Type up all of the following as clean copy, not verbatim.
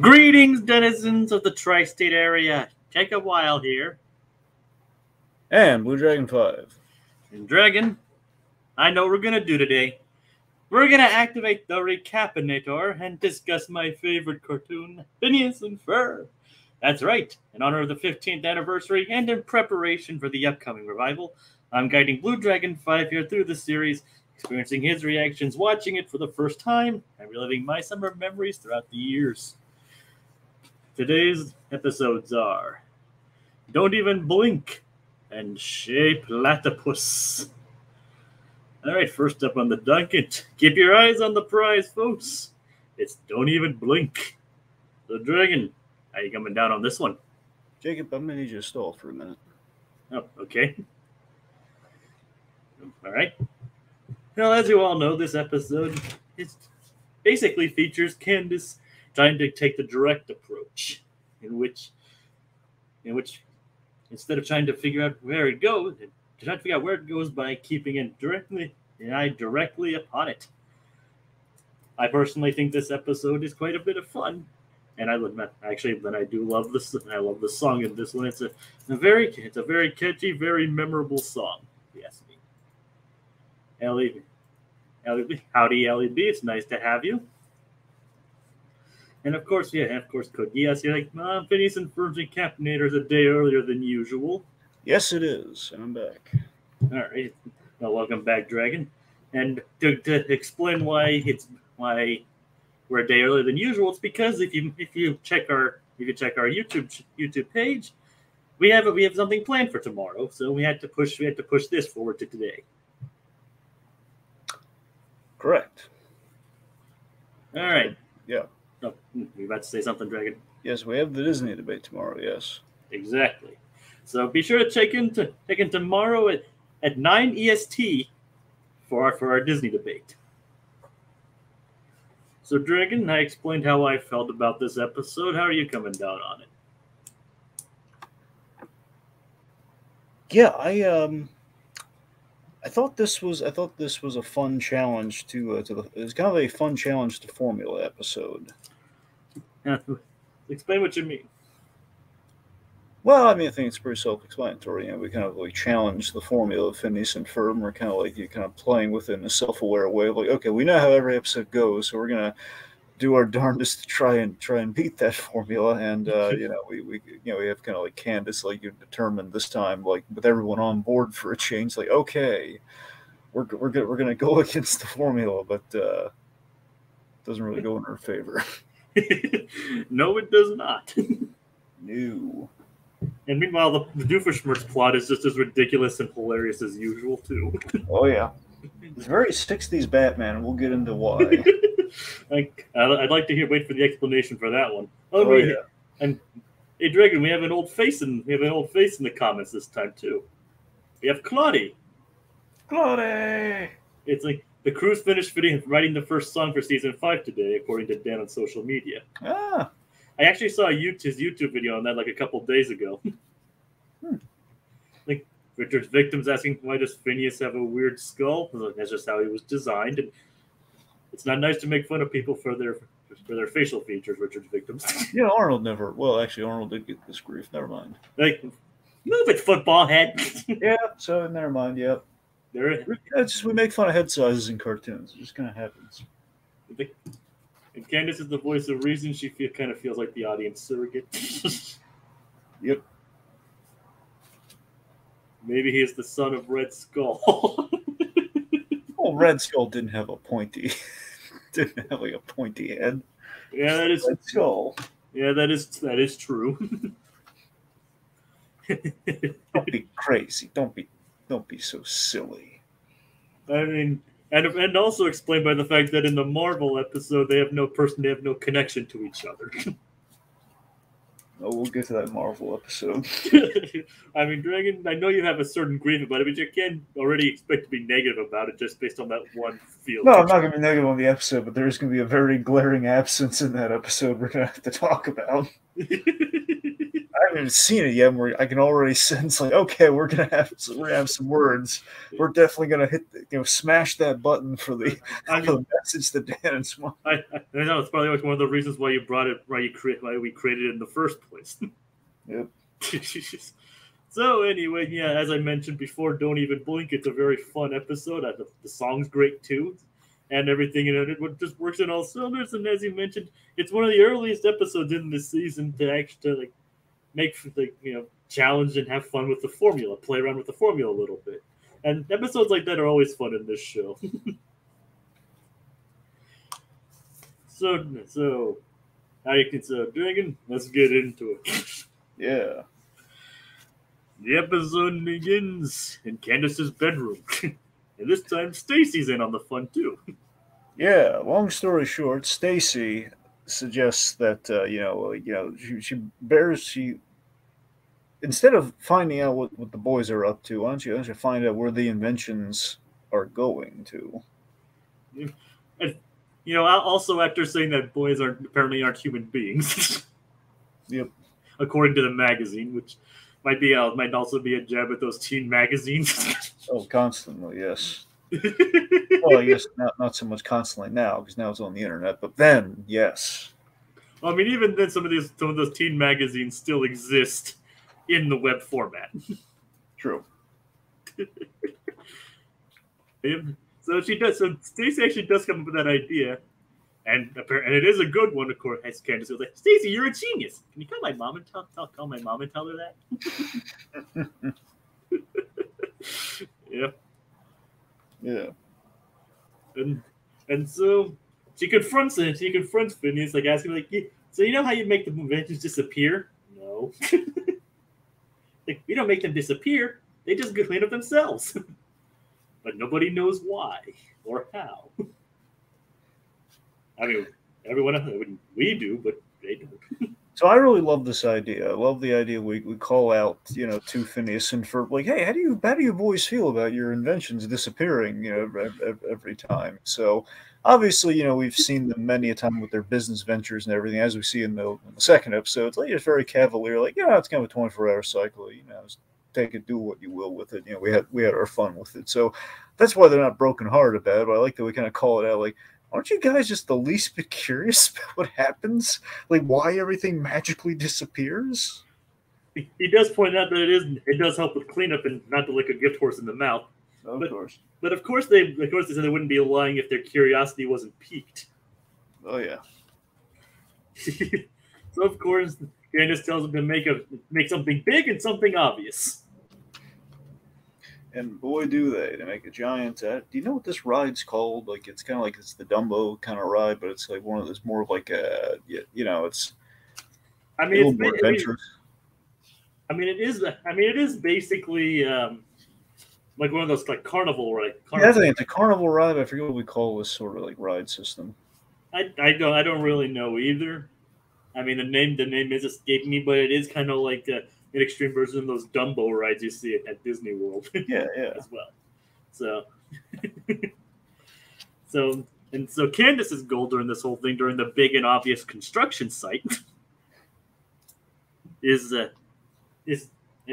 Greetings, denizens of the tri-state area. Take a while here. And Blue Dragon 5. And Dragon, I know what we're going to do today. We're going to activate the Recap-inator and discuss my favorite cartoon, Phineas and Ferb. That's right. In honor of the 15th anniversary and in preparation for the upcoming revival, I'm guiding Blue Dragon 5 here through the series, experiencing his reactions, watching it for the first time, and reliving my summer memories throughout the years. Today's episodes are Don't Even Blink and Chez Platypus. Alright, first up on the docket. Keep your eyes on the prize, folks. It's Don't Even Blink. So, Dragon, how you coming down on this one? Jacob, I'm going to need you to stall for a minute. Oh, okay. Alright. Well, as you all know, this episode basically features Candace trying to take the direct approach, in which instead of trying to figure out where it goes, trying to figure out where it goes by keeping an eye directly upon it. I personally think this episode is quite a bit of fun, and I do love this. I love the song in this one. It's a very catchy, very memorable song. Yes, me. Howdy, LEB. It's nice to have you. And of course, Cookie. Yes, you're like, Phineas and Ferb's Recap-inator is a day earlier than usual. Yes, it is, and I'm back. All right, well, welcome back, Dragon. And to explain why we're a day earlier than usual, it's because if you check our YouTube page, we have something planned for tomorrow, so we had to push this forward to today. Correct. All right. Yeah. Oh, you about to say something, Dragon? Yes, we have the Disney debate tomorrow, yes. Exactly. So be sure to check in tomorrow at 9 EST for our Disney debate. So, Dragon, I explained how I felt about this episode. How are you coming down on it? Yeah, I thought this was a fun challenge it was kind of a fun challenge to formula episode. Explain what you mean. Well, I mean, I think it's pretty self-explanatory. You know, we kind of like challenge the formula of Phineas and Ferb, and we're kind of playing within a self-aware way of like, okay, we know how every episode goes, so we're gonna do our darndest to try and beat that formula. And we have kind of like Candace, like you determined this time, like with everyone on board for a change, like okay, we're gonna go against the formula, but it doesn't really go in our favor. No, it does not. No. And meanwhile, the Doofenshmirtz plot is just as ridiculous and hilarious as usual, too. Oh, yeah. It's very 60s Batman, and we'll get into why. I'd like to wait for the explanation for that one. Oh yeah. And hey, Dragon, we have an old face in the comments this time, too. We have Claudia. Claudia! It's like the crew's finished writing the first song for season 5 today, according to Dan on social media. Ah. I actually saw his YouTube video on that like a couple days ago. Like Richard's victims asking, why does Phineas have a weird skull? That's just how he was designed. And it's not nice to make fun of people for their facial features, Richard's victims. Yeah, Arnold never. Well, actually, Arnold did get this grief. Never mind. Like, move it, football head. Yeah, so never mind. Yep. We make fun of head sizes in cartoons. It just kind of happens. And Candace is the voice of reason. She kind of feels like the audience surrogate. Yep. Maybe he is the son of Red Skull. Well, Red Skull didn't have a pointy head. Yeah, that is Red Skull. Yeah, that is true. Don't be crazy. Don't be so silly. I mean, and also explained by the fact that in the Marvel episode they have no connection to each other. Oh, we'll get to that Marvel episode. I mean, Dragon, I know you have a certain grief about it, but you can't already expect to be negative about it just based on that one feel. No, I'm not going to be negative on the episode, but there's going to be a very glaring absence in that episode we're going to have to talk about. I haven't even seen it yet. I can already sense like, okay, we're gonna have some words. We're definitely gonna smash that button for the message that Dan and Small. And I know it's probably like one of the reasons why you brought it, why we created it in the first place. Yep. So anyway, yeah, as I mentioned before, Don't Even Blink. It's a very fun episode. The song's great too, and everything in it just works in all cylinders. And as you mentioned, it's one of the earliest episodes in this season to actually like make challenge and have fun with the formula, play around with the formula a little bit. And episodes like that are always fun in this show. So how you can Dragon? Let's get into it. Yeah. The episode begins in Candace's bedroom. And this time Stacy's in on the fun too. Yeah, long story short, Stacy suggests that she instead of finding out what the boys are up to, why don't you find out where the inventions are going to? And, also after saying that boys apparently aren't human beings. Yep. According to the magazine, which might also be a jab at those teen magazines. Oh, constantly, yes. Well, I guess not so much constantly now, because now it's on the internet. But then, yes. I mean, even then, some of those teen magazines still exist in the web format. True. So she does. So Stacey actually does come up with that idea, and it is a good one. Of course, as Candace was like, "Stacey, you're a genius. Can you call my mom and call my mom and tell her that?" Yeah. Yeah. And so she confronts Phineas, like asking, like, so you know how you make the inventions disappear? No. Like, we don't make them disappear. They just clean up themselves. But nobody knows why or how. I mean, we do, but they don't. So I really love this idea. I love the idea we call out, to Phineas and Ferb, like, hey, how do you boys feel about your inventions disappearing, every time? So obviously, we've seen them many a time with their business ventures and everything, as we see in the second episode. It's like, it's very cavalier, like, it's kind of a 24-hour cycle, take it, do what you will with it. We had our fun with it. So that's why they're not brokenhearted about it. But I like that we kind of call it out, like, aren't you guys just the least bit curious about what happens? Like, why everything magically disappears? He does point out that it does help with cleanup and not to lick a gift horse in the mouth. Of course. But of course they said they wouldn't be lying if their curiosity wasn't piqued. Oh yeah. So of course Candace tells them to make something big and something obvious. And boy, do they make a giant. Do you know what this ride's called? Like, it's kind of like it's the Dumbo kind of ride, but it's like one of those more of like it's. I mean, it's more adventurous. It is basically like one of those like carnival ride. Yeah, I think it's a carnival ride. I forget what we call this sort of like ride system. I don't really know either. I mean, the name is escaping me, but it is kind of like an extreme version of those Dumbo rides you see at Disney World. Yeah, as well. So Candace's goal during this whole thing, during the big and obvious construction site, is and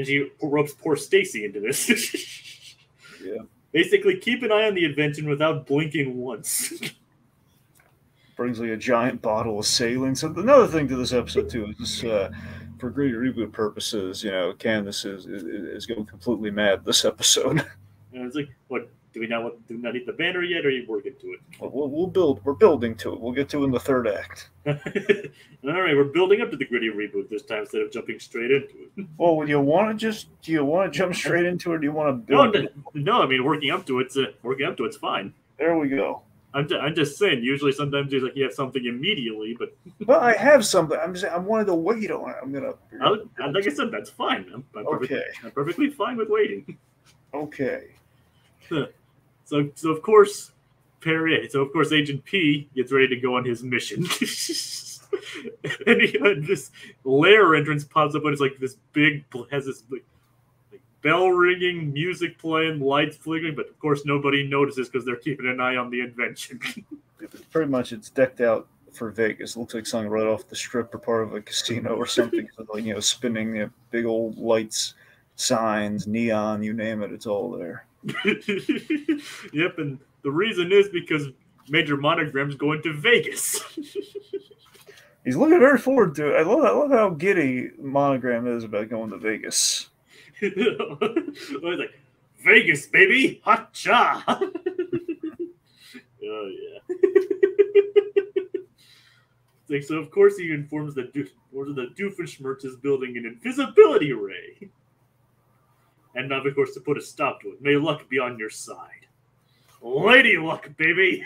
she ropes poor Stacy into this. Yeah. Basically, keep an eye on the invention without blinking once. Brings like a giant bottle of saline. So another thing to this episode too is this, for great reboot purposes, Candace is going completely mad this episode. And it's like, what? Do we not need the banner yet, or are you working to it? We're building to it. We'll get to it in the third act. All right, we're building up to the gritty reboot this time instead of jumping straight into it. Well, do you want to jump straight into it, or do you want to build? No. I mean, working up to it's fine. There we go. I'm just saying. Usually, sometimes there's like you have something immediately, but well, I have something. I wanted to wait on it. Like I said, that's fine. I'm perfectly fine with waiting. Okay. So of course, Agent P gets ready to go on his mission, and this lair entrance pops up, and it's like this has this like bell ringing, music playing, lights flickering, but of course nobody notices because they're keeping an eye on the invention. Pretty much, it's decked out for Vegas. It looks like something right off the strip or part of a casino or something. Like, spinning big old lights, signs, neon, you name it, it's all there. Yep, and the reason is because Major Monogram's going to Vegas. He's looking very forward to it. I love how giddy Monogram is about going to Vegas. Like, Vegas, baby, hot cha. Oh yeah. Like, so of course he informs that Doofenshmirtz is building an invisibility ray, and now of course to put a stop to it. May luck be on your side, Lady Luck, baby.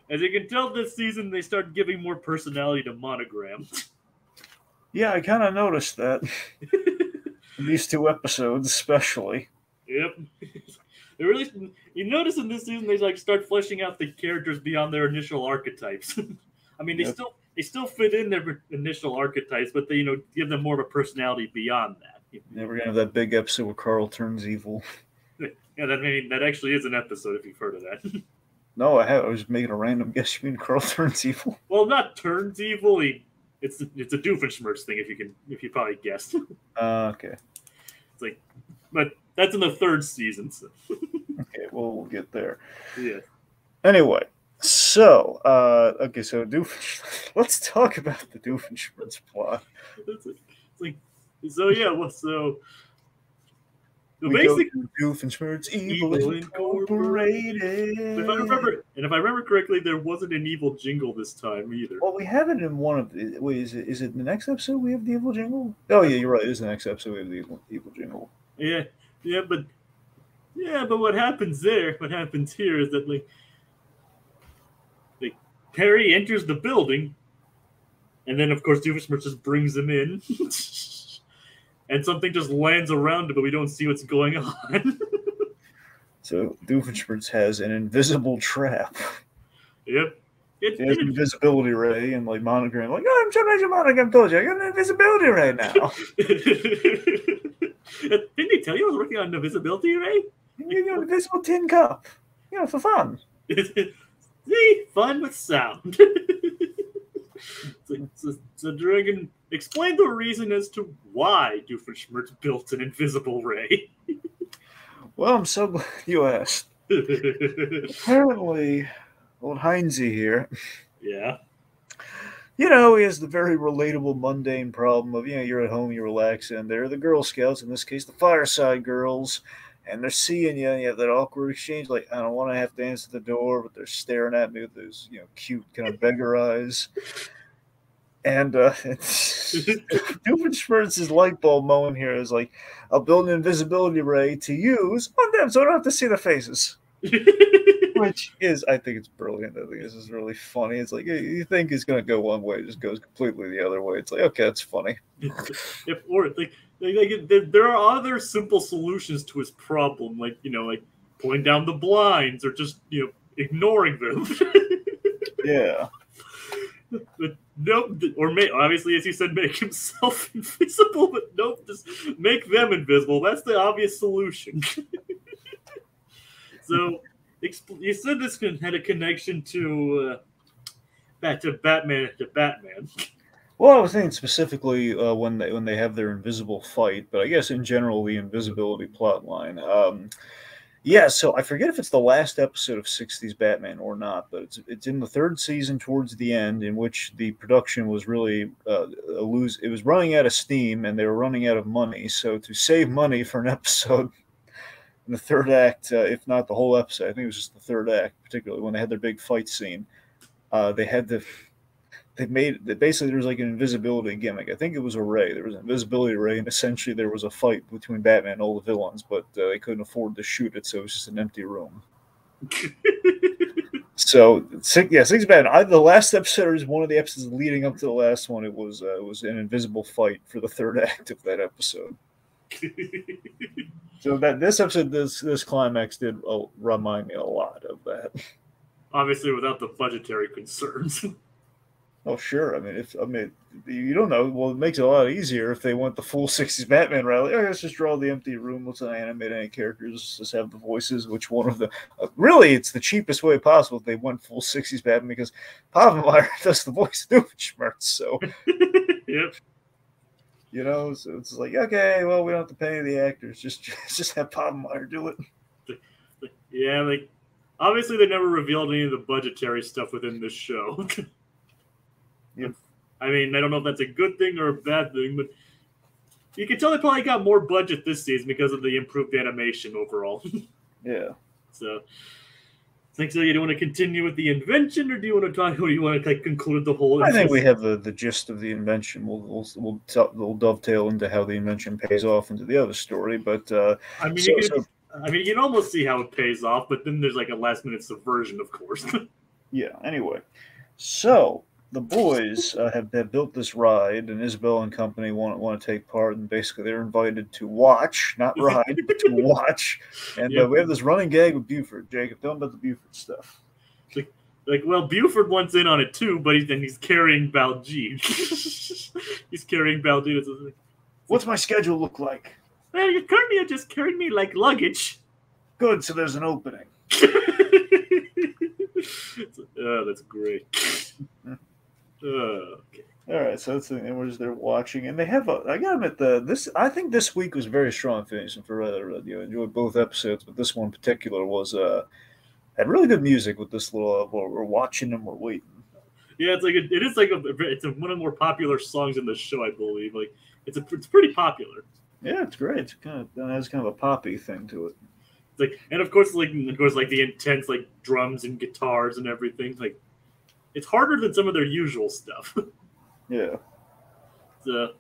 As you can tell, this season they start giving more personality to Monogram. Yeah, I kind of noticed that. In these 2 episodes, especially. Yep. They really, you notice in this season they like start fleshing out the characters beyond their initial archetypes. I mean, they still fit in their initial archetypes, but they give them more of a personality beyond that. Yeah, we're gonna have that big episode where Carl turns evil. Yeah, that actually is an episode if you've heard of that. No, I have. I was making a random guess. You mean Carl turns evil? Well, not turns evil. It's a Doofenshmirtz thing. If you probably guessed. Okay. It's like, but that's in the 3rd season. So. Okay, well, we'll get there. Yeah. Anyway, so okay, so let's talk about the Doofenshmirtz plot. It's like, so yeah, well, so. We basically, go to Doofenshmirtz Evil Incorporated. If I remember correctly, there wasn't an evil jingle this time either. Well, we have it in one of the. Wait, is it the next episode we have the evil jingle? Oh yeah, you're right. It is the next episode we have the evil jingle. Yeah, but what happens there? What happens here is that like Perry enters the building, and then of course Doofenshmirtz just brings him in. And something just lands around it, but we don't see what's going on. So Doofenshmirtz has an invisible trap. Yep. He has an invisibility ray and like Monogram, like, oh, I'm trying to Monogram told you, I got an invisibility ray now. Didn't he tell you I was working on an invisibility ray? You got an invisible tin cup. For fun. See? Fun with sound. So Dragon, explain the reason as to why Doofenshmirtz built an invisible ray. Well, I'm so glad you asked. Apparently, old Heinze here. Yeah. He has the very relatable, mundane problem of, you're at home, you relax, and there are the Girl Scouts, in this case, the Fireside Girls, and they're seeing you, and you have that awkward exchange, like, I don't want to have to answer the door, but they're staring at me with those, cute kind of beggar eyes. And Doofenshmirtz's light bulb moment here is like, I'll build an invisibility ray to use on them, so I don't have to see their faces. Which is, I think it's brilliant. I think this is really funny. It's like, you think it's going to go one way, it just goes completely the other way. It's like, okay, that's funny. There are other simple solutions to his problem, like pulling down the blinds or just ignoring them. Yeah. But nope, obviously, as you said, make himself invisible, but nope, just make them invisible. That's the obvious solution. So, you said this had a connection to Batman. Well, I was thinking specifically when they have their invisible fight, but I guess in general the invisibility plot line. Yeah, so I forget if it's the last episode of 60s Batman or not, but it's in the 3rd season towards the end, in which the production was really it was running out of steam and they were running out of money. So to save money for an episode in the 3rd act, if not the whole episode, I think it was just the 3rd act, particularly when they had their big fight scene, basically there was like an invisibility gimmick. I think it was a ray. There was an invisibility ray, and essentially there was a fight between Batman and all the villains, but they couldn't afford to shoot it, so it was just an empty room. So, Six Batman. The last episode is one of the episodes leading up to the last one. It was an invisible fight for the 3rd act of that episode. So that this episode, this climax did remind me a lot of that. Obviously, without the budgetary concerns. Oh, sure. I mean, you don't know. Well, it makes it a lot easier if they went the full 60s Batman rally. Oh, let's just draw the empty room. Let's not animate any characters. Just have the voices. Which one of the? Really, it's the cheapest way possible if they went full 60s Batman, because Povenmire does the voice of Doofenshmirtz. So, yep. So it's like, okay, well, we don't have to pay the actors. Just have Povenmire do it. Yeah, Obviously, they never revealed any of the budgetary stuff within this show. Yep. I mean, I don't know if that's a good thing or a bad thing, but you can tell they probably got more budget this season because of the improved animation overall. Yeah. So, think so. You don't want to continue with the invention, or do you want to talk? Or do you want to like conclude the whole? I think we have the gist of the invention. We'll dovetail into how the invention pays off into the other story. But I mean, you can almost see how it pays off, but then there's like a last minute subversion, of course. Yeah. Anyway, so the boys have built this ride, and Isabel and company want to take part, and basically they're invited to watch, not ride, but to watch. And Yep. we have this running gag with Buford. Jacob, tell them about the Buford stuff. Well, Buford wants in on it too, but he's carrying Baljeet. He's carrying Baljeet. What's my schedule look like? Well, you currently are just carrying me like luggage. Good, so there's an opening. Oh, that's great. Okay. All right, so that's and we're just there watching, and they have I gotta admit I think this week was very strong. Phineas and Ferb, enjoyed both episodes, but this one in particular was had really good music with this little. We're watching and we're waiting. Yeah, it's one of the more popular songs in the show, I believe. Like it's pretty popular. Yeah, it's great. It has kind of a poppy thing to it. It's like, and of course, the intense like drums and guitars and everything. Like, it's harder than some of their usual stuff. Yeah. So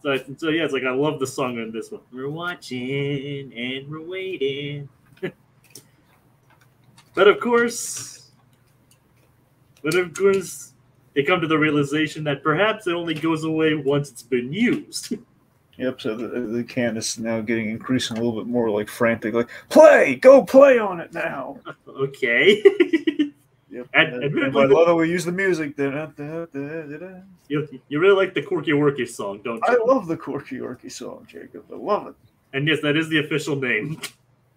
yeah, it's like I love the song in this one. We're watching and we're waiting. But of course, they come to the realization that perhaps it only goes away once it's been used. Yep, so the Candace now getting increasingly a little bit more like frantic, like, go play on it now. Okay. Yep. And I love that we use the music. You really like the Quirky Worky song, don't you? I love the Quirky Orky song, Jacob. I love it. And yes, that is the official name.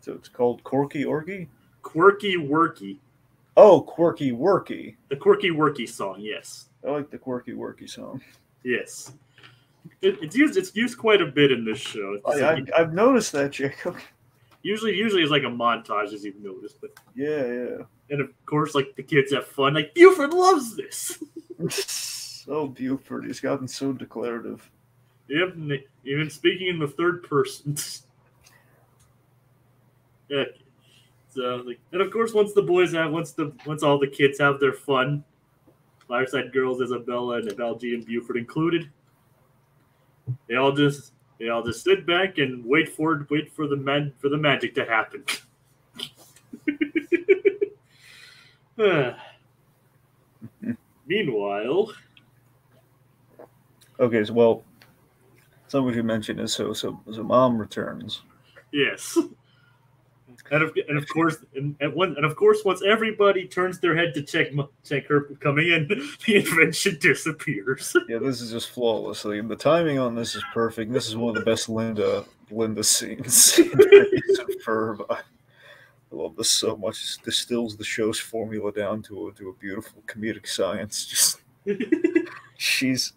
So it's called Quirky Orky? Quirky Worky. Oh, Quirky Worky. The Quirky Worky song, yes. I like the Quirky Worky song. Yes. It's used quite a bit in this show. I've noticed that, Jacob. Usually it's like a montage, as you've noticed. But yeah. and of course, like the kids have fun. Like Buford loves this. Oh, Buford, he's gotten so declarative. Yep, even speaking in the third person. Yeah. So, and of course, once all the kids have their fun, Fireside Girls, Isabella, and Baljeet and Buford included, they all just sit back and wait for the magic to happen. Meanwhile, okay, so something you mentioned is so mom returns. Yes. And of course, once everybody turns their head to check her coming in, the invention disappears. Yeah, this is just flawless. The timing on this is perfect. This is one of the best Linda scenes in Phineas and Ferb. I love this so much. It distills the show's formula down to a beautiful comedic science. Just she's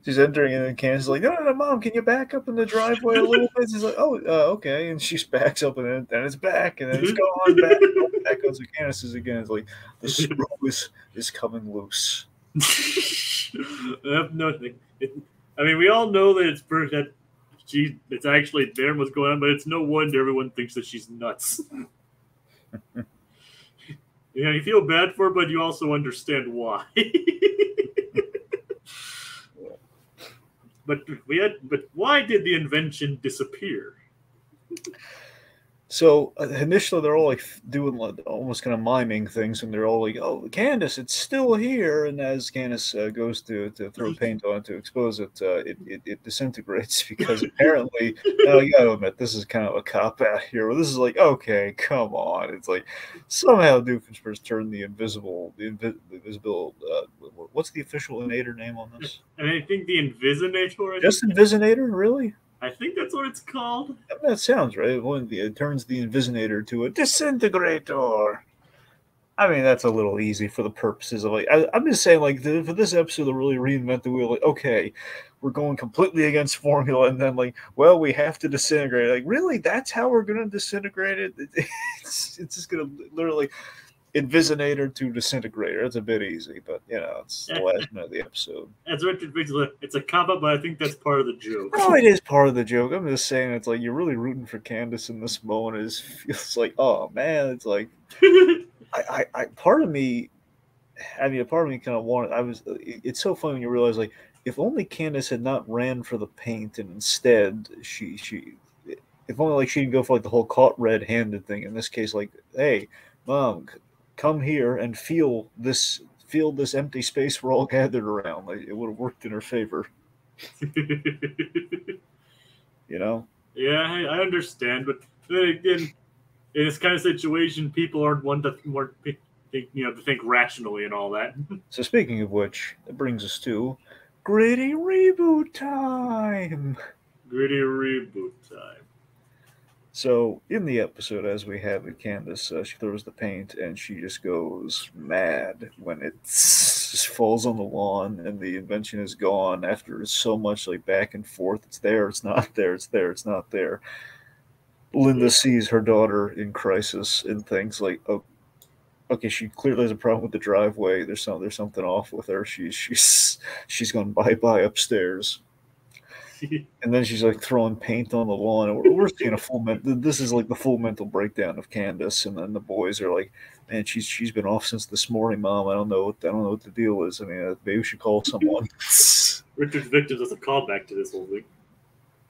entering in, and Candace is like, no, Mom, can you back up in the driveway a little bit? She's like, okay. And she backs up, and then it's back, and then it's gone back. Back goes to Candace's again. It's like, the screw is coming loose. Nothing. I mean, we all know that it's actually there what's going on, but it's no wonder everyone thinks that she's nuts. You feel bad for her, but you also understand why. But why did the invention disappear? So initially, they're all like doing almost kind of miming things, and they're all like, "Oh, Candace, it's still here." And as Candace goes to throw paint on it to expose it, it disintegrates because apparently, you gotta admit, this is kind of a cop out here. Where this is like, okay, come on. It's like somehow Doofenshmirtz turned the invisible. What's the official inator name on this? And I think the Invisinator. Just Invisinator, really? I think that's what it's called. That sounds right. It turns the Invisinator to a disintegrator. I mean, that's a little easy for the purposes of I'm just saying, for this episode to really reinvent the wheel. Like, okay, we're going completely against formula, and then we have to disintegrate. Like, really, that's how we're going to disintegrate it? It's just going to literally. Invisinator to Disintegrator. It's a bit easy, but it's the last minute of the episode. That's Richard Victor. It's a cop-out, but I think that's part of the joke. Oh, it is part of the joke. I'm just saying, it's like you're really rooting for Candace in this moment. It feels like, oh man, it's like I part of me. I mean, a part of me kind of wanted. It's so funny when you realize, like, if only Candace had not ran for the paint, and instead if only like she could go for like the whole caught red-handed thing. In this case, like, hey, Mom, come here and feel this empty space we're all gathered around. Like, it would have worked in her favor. Yeah, I understand, but then again, in this kind of situation, people aren't one to think rationally and all that. So speaking of which, that brings us to Gritty Reboot Time. Gritty Reboot Time. So in the episode, as we have it, Candace, she throws the paint and she just goes mad when it just falls on the lawn and the invention is gone after so much like back and forth. It's there, it's not there, it's there, it's not there. Linda sees her daughter in crisis and thinks like, oh, okay, she clearly has a problem with the driveway. There's something off with her. She's gone bye-bye upstairs. And then she's like throwing paint on the lawn. And we're seeing this is like the full mental breakdown of Candace. And then the boys are like, man, she's been off since this morning, Mom. I don't know what the deal is. I mean, maybe we should call someone. Richard Victor does a callback to this whole thing.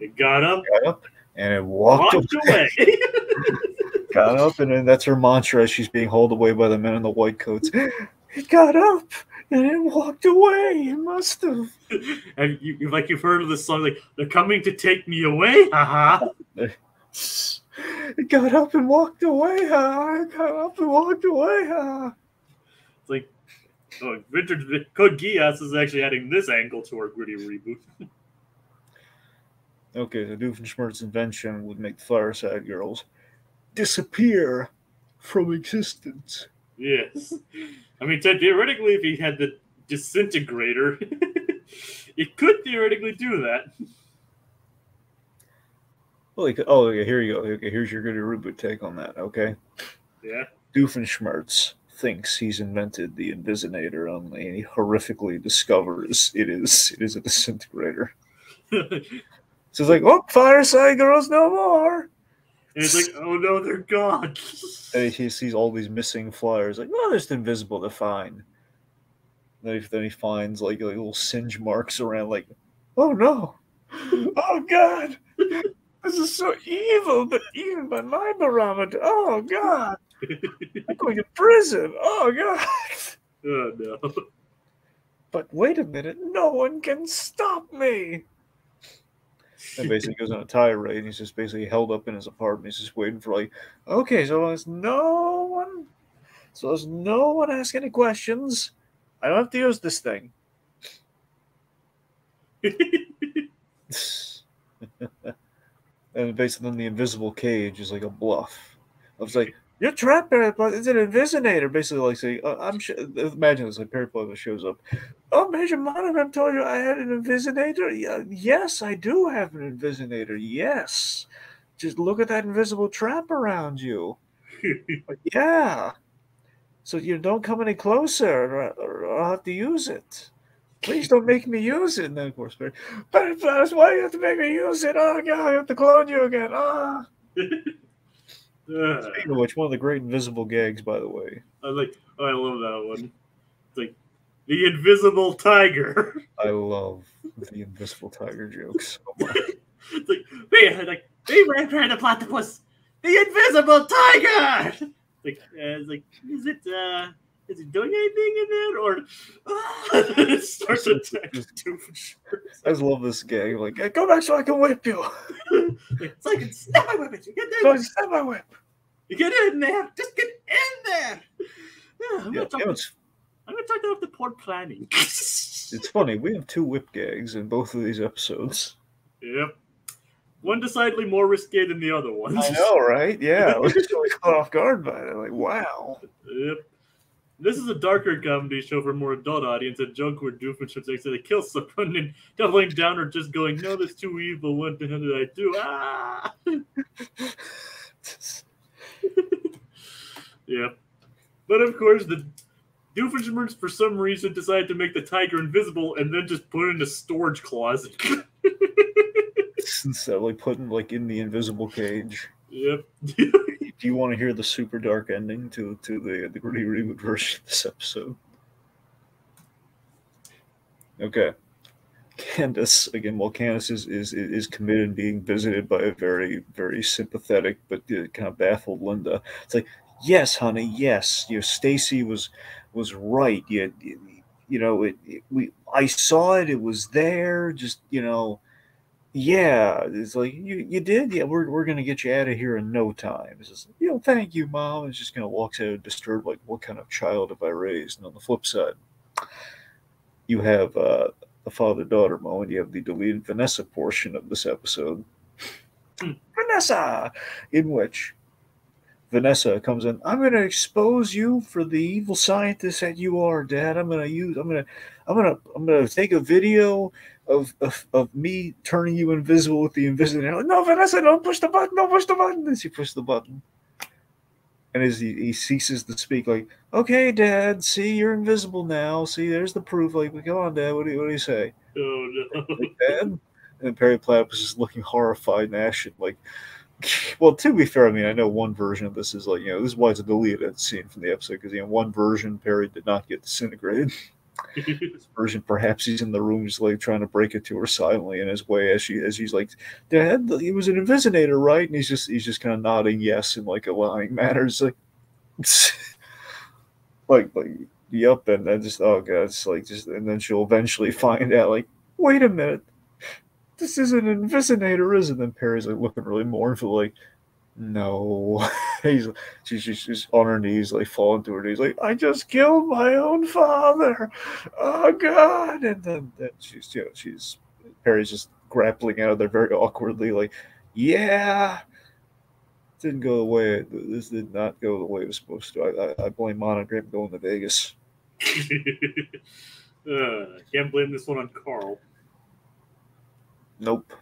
It got up and it walked away. Got up, and then that's her mantra as she's being hauled away by the men in the white coats. It got up and it walked away. It must have. And you've heard of this song, like, they're coming to take me away. Haha. It got up and walked away. Ha! It got up and walked away. Ha! It's like, Richard Code Geass is actually adding this angle to our Gritty Reboot. Okay, the Doofenshmirtz invention would make the Fireside Girls disappear from existence. Yes. I mean, theoretically, if he had the disintegrator, it could theoretically do that. Well, okay, here you go. Okay, here's your Gritty Reboot take on that, okay? Yeah. Doofenshmirtz thinks he's invented the Invisinator, and he horrifically discovers it is a disintegrator. So it's like, oh, Fireside Girls no more. And it's like, oh no, they're gone. And he sees all these missing flyers. Like, no, they're just invisible. They're fine. Then he finds like little singe marks around. Like, oh no, oh god, this is so evil. But even by my barometer, oh god, I'm going to prison. Oh god. Oh no. But wait a minute, no one can stop me. And basically goes on a tirade, and he's just basically held up in his apartment. He's just waiting for like, okay, so there's no one ask any questions. I don't have to use this thing. And basically, then the invisible cage is like a bluff. I was like, you're trapped there, but it's an Invisinator. Basically, like saying, I'm sure. Imagine this, like Perry Platypus shows up. Oh, Major Monogram told you I had an Invisinator? Yes, I do have an Invisinator. Yes. Just look at that invisible trap around you. Yeah. So you don't come any closer, or I'll have to use it. Please don't make me use it. And then, of course, Perry, why do you have to make me use it? Oh, God, I have to clone you again. Ah. Speaking of which, one of the great invisible gags, by the way. I love that one. It's like the invisible tiger. I love the invisible tiger jokes so much. It's be ready, Platypus, the invisible tiger. Is it doing anything in there, or it starts attacking Doofenshmirtz? I just love this gag. Like, go back so I can whip you. It's like, snap my whip. You get there. Snap my whip. You get in there. Just get in there. Yeah, I'm gonna talk about the poor planning. It's funny. We have 2 whip gags in both of these episodes. Yep. One decidedly more risque than the other one. I know, right? Yeah, I was just really caught off guard by it. Like, wow. Yep. This is a darker comedy show for a more adult audience. A joke where Doofenshmirtz actually kills someone and doubling down or just going, no, that's too evil. What the hell did I do? Ah! Yeah. But of course, the Doofenshmirtz for some reason decided to make the tiger invisible and then just put it in a storage closet. Instead of like putting like in the invisible cage. Yep. Do you want to hear the super dark ending to the gritty reboot version of this episode? Okay. Candace, again, while Candace is committed and being visited by a very, very sympathetic but kind of baffled Linda, it's like, yes, honey, yes, Stacy was right. I saw it. It was there. Just yeah. It's like you did. Yeah, we're gonna get you out of here in no time. It's just thank you, Mom. It's just kind of walks out disturbed, like, what kind of child have I raised? And on the flip side, you have the father-daughter moment. You have the deleted Vanessa portion of this episode. Vanessa, in which Vanessa comes in. I'm going to expose you for the evil scientist that you are, Dad. I'm going to take a video of me turning you invisible with the invisible. No, Vanessa, don't push the button. Don't push the button. Then she pushed the button. And as he ceases to speak, like, okay, Dad, see, you're invisible now. See, there's the proof. Like, come on, Dad, what do you say? Oh, no. Like, Dad? And Perry Platypus is looking horrified and ashen. Like, well, to be fair, I mean, I know one version of this is like, this is why it's a deleted scene from the episode, because, one version, Perry did not get disintegrated. This version, perhaps he's in the room just like trying to break it to her silently in his way as she's like, Dad, he was an inventions, right? And he's just kind of nodding yes in like a lying manner. It's like yep, and then just, oh god, it's like, just, and then she'll eventually find out, like, wait a minute, this isn't an inventions, is it? And then Perry's like looking really mournful, like, no. She's on her knees, like falling to her knees, like, I just killed my own father. Oh God! And then she's Perry's just grappling out of there very awkwardly, like, yeah, didn't go the way. This did not go the way it was supposed to. I blame Monogram going to Vegas. Can't blame this one on Carl. Nope.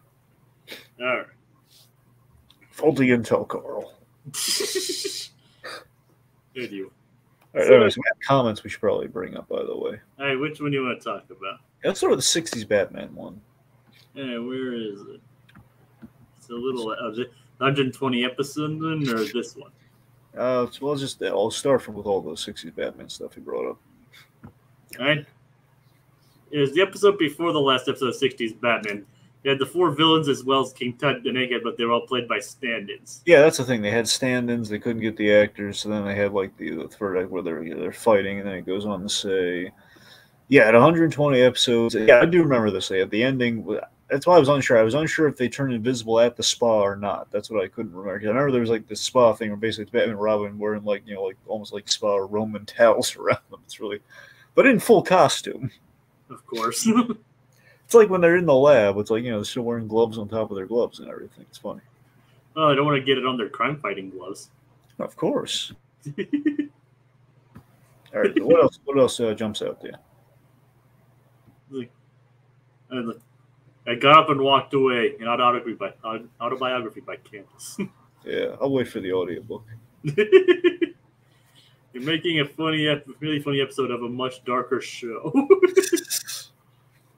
All right. Faulty intel, Carl. Good you. All right, anyways, we have comments we should probably bring up, by the way. All right, which one do you want to talk about? Let's start with the 60s Batman one. Yeah, where is it? It's a little... is it 120 episodes in, or this one? Well, I'll start with all the 60s Batman stuff he brought up. All right. It was the episode before the last episode of 60s Batman. They had the 4 villains as well as King Tut and Egghead, but they were all played by stand-ins. Yeah, that's the thing. They had stand-ins. They couldn't get the actors, so then they had like the third act where they're fighting, and then it goes on to say, yeah, at 120 episodes. Yeah, I do remember this. They had the ending. That's why I was unsure. I was unsure if they turned invisible at the spa or not. That's what I couldn't remember. I remember there was like this spa thing where basically it's Batman and Robin wearing like almost like spa Roman towels around them. It's really, but in full costume. Of course. It's like when they're in the lab, it's like, they're still wearing gloves on top of their gloves and everything. It's funny. Oh, I don't want to get it on their crime-fighting gloves. Of course. All right, what else jumps out there? I got up and walked away. An autobiography by Candace. Yeah, I'll wait for the audiobook. You're making a really funny episode of a much darker show.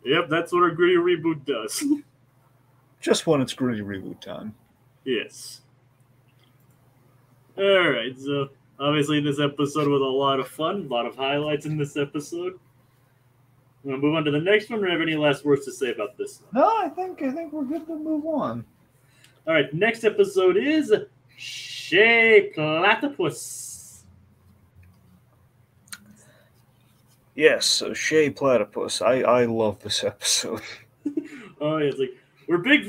Yep, that's what our gritty reboot does. Just when it's gritty reboot time. Yes. All right, so obviously this episode was a lot of fun, a lot of highlights in this episode. You want to move on to the next one, or have any last words to say about this one? No, I think we're good to move on. All right, next episode is Chez Platypus. Yes, so Chez Platypus. I love this episode. Oh yeah, it's like we're big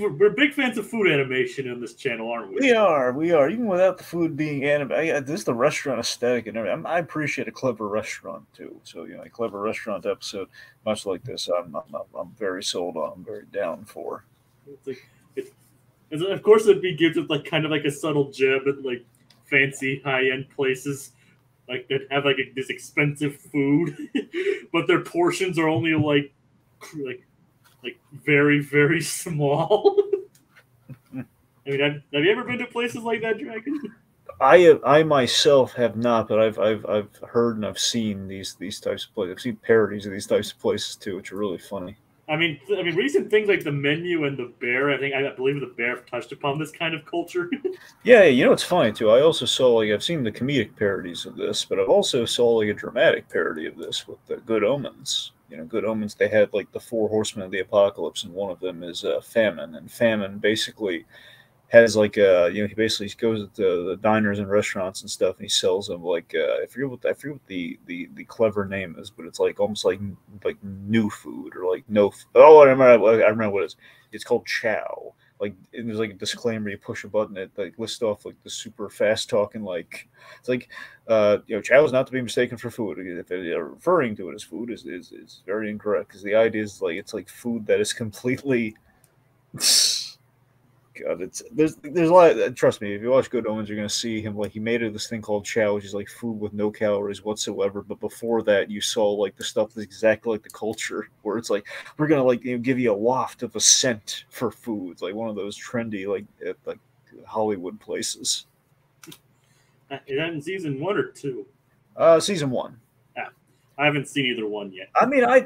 fans of food animation on this channel, aren't we? We are. Even without the food being animated, this is the restaurant aesthetic and everything. I appreciate a clever restaurant too. So a clever restaurant episode, much like this, I'm very sold on. I'm very down for. Of course, it'd be given like kind of like a subtle jab at like fancy high end places. Like that have like this expensive food, but their portions are only like very, very small. I mean, have you ever been to places like that, Dragon? I myself have not, but I've heard and I've seen these types of places. I've seen parodies of these types of places too, which are really funny. I mean, recent things like the menu and the bear. I believe the bear touched upon this kind of culture. Yeah, you know it's funny too. I also saw like I've seen the comedic parodies of this, but I've also saw like a dramatic parody of this with the Good Omens. You know, Good Omens. They had like the four horsemen of the apocalypse, and one of them is famine. And famine basically has like he basically goes to the diners and restaurants and stuff, and he sells them like I forget what the clever name is, but it's like almost like new food or like no. Oh, I remember what it is. It's called chow. Like there's like a disclaimer. You push a button, it like lists off like the super fast talking like it's like chow is not to be mistaken for food. If they're referring to it as food is very incorrect because the idea is like it's like food that is completely. God, there's a lot. Trust me, if you watch Good Omens, you're gonna see him like he made it this thing called chow, which is like food with no calories whatsoever. But before that, you saw like the stuff that's exactly like the culture, where it's like we're gonna like give you a waft of a scent for food, like one of those trendy like Hollywood places. Is that in season 1 or 2? Season 1. Yeah, I haven't seen either one yet. I mean, I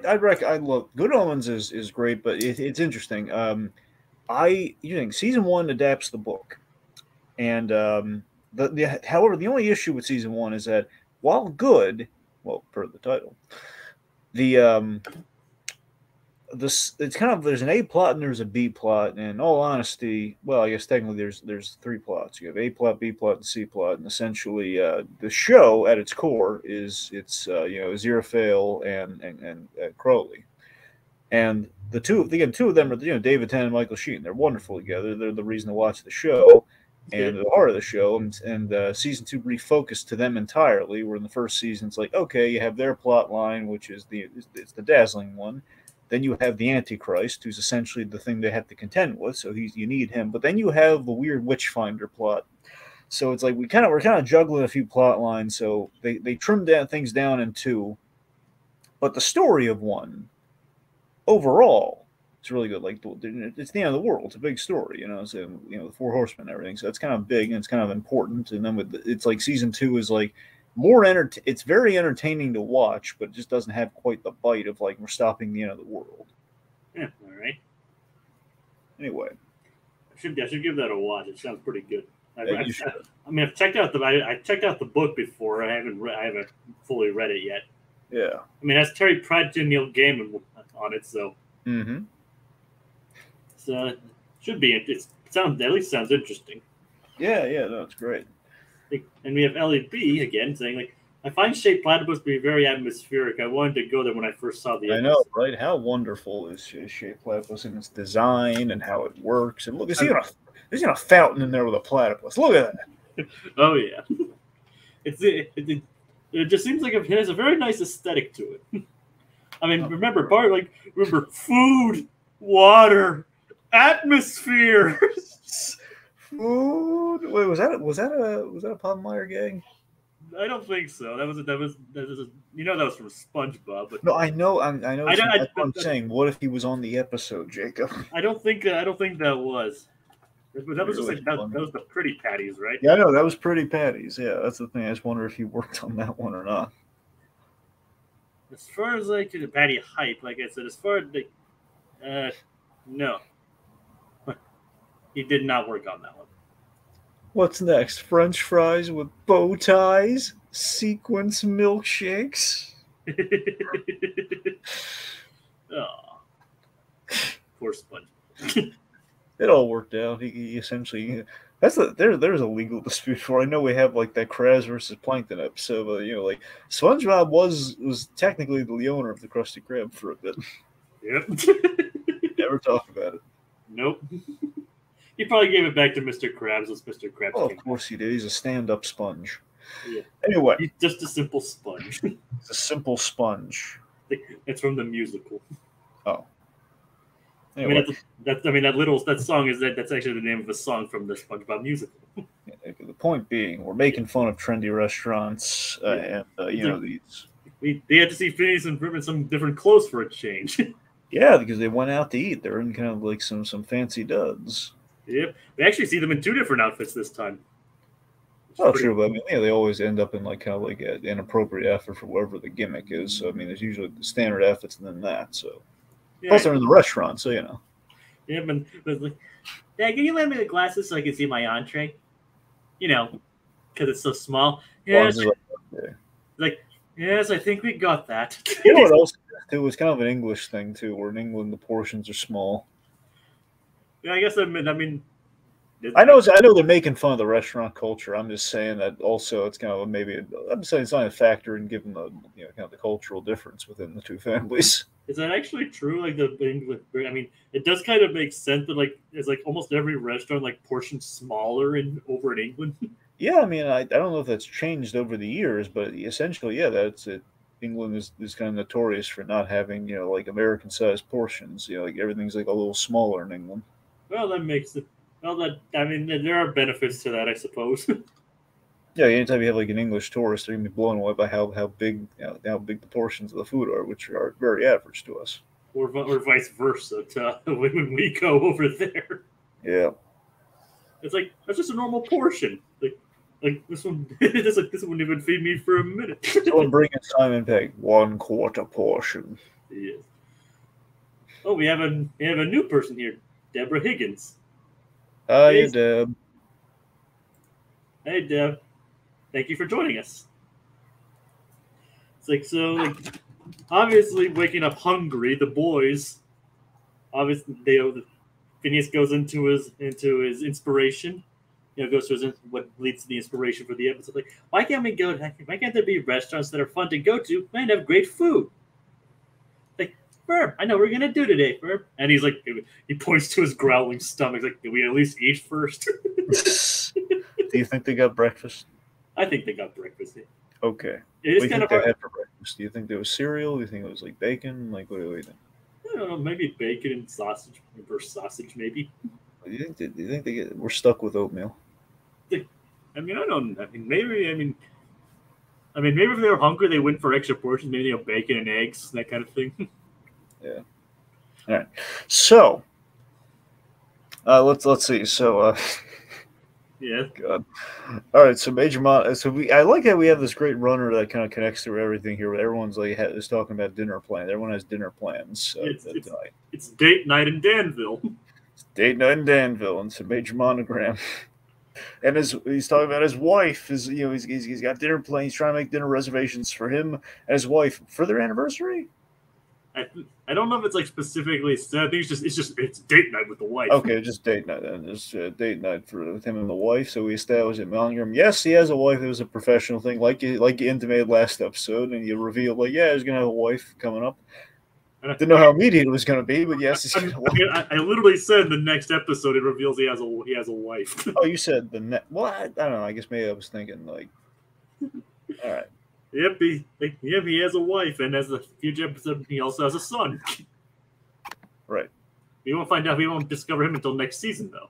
love Good Omens is great, but it's interesting. You think season 1 adapts the book, and however, the only issue with season 1 is that while good, well, per the title, the it's kind of there's an A plot and there's a B plot. And in all honesty, well, I guess technically there's 3 plots. You have A plot, B plot, and C plot, and essentially the show at its core is Aziraphale and Crowley. And two of them are David Tennant and Michael Sheen. They're wonderful together. They're the reason to watch the show and the heart of the show. And season 2 refocused to them entirely. Where in the first season it's like, okay, you have their plot line, which is it's the dazzling one. Then you have the Antichrist, who's essentially the thing they have to contend with. So you need him. But then you have the weird Witchfinder plot. So it's like we're kind of juggling a few plot lines. So they trimmed things down in 2, but the story of 1. Overall, it's really good. Like it's the end of the world. It's a big story, So the Four Horsemen and everything. So it's kind of big and it's kind of important. And then it's like season 2 is like more It's very entertaining to watch, but it just doesn't have quite the bite of like we're stopping the end of the world. Yeah. All right. Anyway, I should give that a watch. It sounds pretty good. I've checked out the book before. I haven't fully read it yet. Yeah. I mean, it has Terry Pratchett and Neil Gaiman on it, so. Mm-hmm. So should be. At least sounds interesting. Yeah, no, it's great. And we have Ellie B again saying like, I find Chez Platypus to be very atmospheric. I wanted to go there when I first saw the episode. I know, right? How wonderful is Chez Platypus in its design and how it works. And look, there's even a fountain in there with a platypus. Look at that. Oh yeah. It just seems like it has a very nice aesthetic to it. I mean, remember food, water, atmosphere. Food. Wait, was that a Pottmeyer gang? I don't think so. That was that was from SpongeBob. But no, I know. That's what I'm saying. What if he was on the episode, Jacob? I don't think that was. But that was just like that was the Pretty Patties, right? Yeah, I know that was Pretty Patties. Yeah, that's the thing. I just wonder if he worked on that one or not. As far as like the Patty hype, like I said, as far as no, he did not work on that one. What's next? French fries with bow ties, sequence milkshakes. Oh, poor Sponge. It all worked out. He essentially there's a legal dispute for. I know we have like that Krabs versus Plankton episode, but like SpongeBob was technically the owner of the Krusty Krab for a bit. Yep. Never talk about it. Nope. He probably gave it back to Mr. Krabs as Mr. Krabs. Oh, of course he did. He's a stand-up sponge. Yeah. Anyway, he's just a simple sponge. It's a simple sponge. It's from the musical. Oh. Anyway. That song that's actually the name of a song from the SpongeBob musical. The point being, we're making fun of trendy restaurants, and these. They had to see Phineas and Ferb in some different clothes for a change. Yeah, because they went out to eat. They're in kind of like some fancy duds. Yep, we actually see them in 2 different outfits this time. Oh, true, but I mean, yeah, they always end up in like kind of like an inappropriate effort for whatever the gimmick is. So I mean, there's usually the standard efforts and then that. So Yeah, plus they're in the restaurant, so you know. Yeah, but like, Dad, can you lend me the glasses so I can see my entree? You know, because it's so small. Yes. Like, yes, I think we got that. You know what else? It was kind of an English thing too, where in England the portions are small. Yeah, I guess I mean I know they're making fun of the restaurant culture. I'm just saying that also it's kind of I'm saying it's not a factor in given the kind of the cultural difference within the two families. Is that actually true? Like the English, I mean, it does kind of make sense, but like it's like almost every restaurant like portions smaller over in England. Yeah, I mean, I don't know if that's changed over the years, but essentially, yeah, that's it. England is kind of notorious for not having like American sized portions. Like everything's like a little smaller in England. Well, that makes it. Well, I mean, there are benefits to that, I suppose. Yeah, anytime you have like an English tourist, they're gonna be blown away by how big how big the portions of the food are, which are very average to us. Or vice versa when we go over there. Yeah, it's like that's just a normal portion. Like this one, this wouldn't even feed me for a minute. Someone bring in Simon Pegg, 1/4 portion. Yes. Oh, we have a new person here, Deborah Higgins. Hi, Deb. Hey, Deb. Thank you for joining us. It's like so. Obviously, waking up hungry, the boys. Obviously, Phineas goes into his inspiration. Goes to what leads to the inspiration for the episode. Like, why can't there be restaurants that are fun to go to and have great food? Like, Ferb, I know what we're gonna do today, Ferb. And he's like, he points to his growling stomach. Like, can we at least eat first? Do you think they got breakfast? I think they got breakfast. Yeah. Okay. It is kind of hard. They had for breakfast? Do you think there was cereal? Do you think it was like bacon? Like, what do you think? I don't know. Maybe bacon and sausage, reverse sausage, maybe. Do you think we're stuck with oatmeal? I mean, I don't. I mean, maybe. I mean, maybe if they were hungry, they went for extra portions. Maybe bacon and eggs, that kind of thing. Yeah. All right. So, let's see. So, yeah. God. All right. So Major Mon. So I like how we have this great runner that kind of connects through everything here. Where everyone's like is talking about dinner plans. Everyone has dinner plans. It's date night in Danville. It's date night in Danville, and so Major Monogram. And he's talking about his wife. He's got dinner plans. He's trying to make dinner reservations for him and his wife for their anniversary. I don't know if it's like specifically said. I think it's date night with the wife. Okay, just date night then. Just date night with him and the wife. So we established at Monogram. Yes, he has a wife. It was a professional thing, like you intimated last episode, and you revealed he's gonna have a wife coming up. Didn't know how immediate it was going to be, but yes, he's I literally said the next episode it reveals he has a wife. Oh, you said the next? Well, I don't know. I guess maybe I was thinking like, all right. Yep, he has a wife, and as a future episode, he also has a son. Right. We won't find out. We won't discover him until next season, though.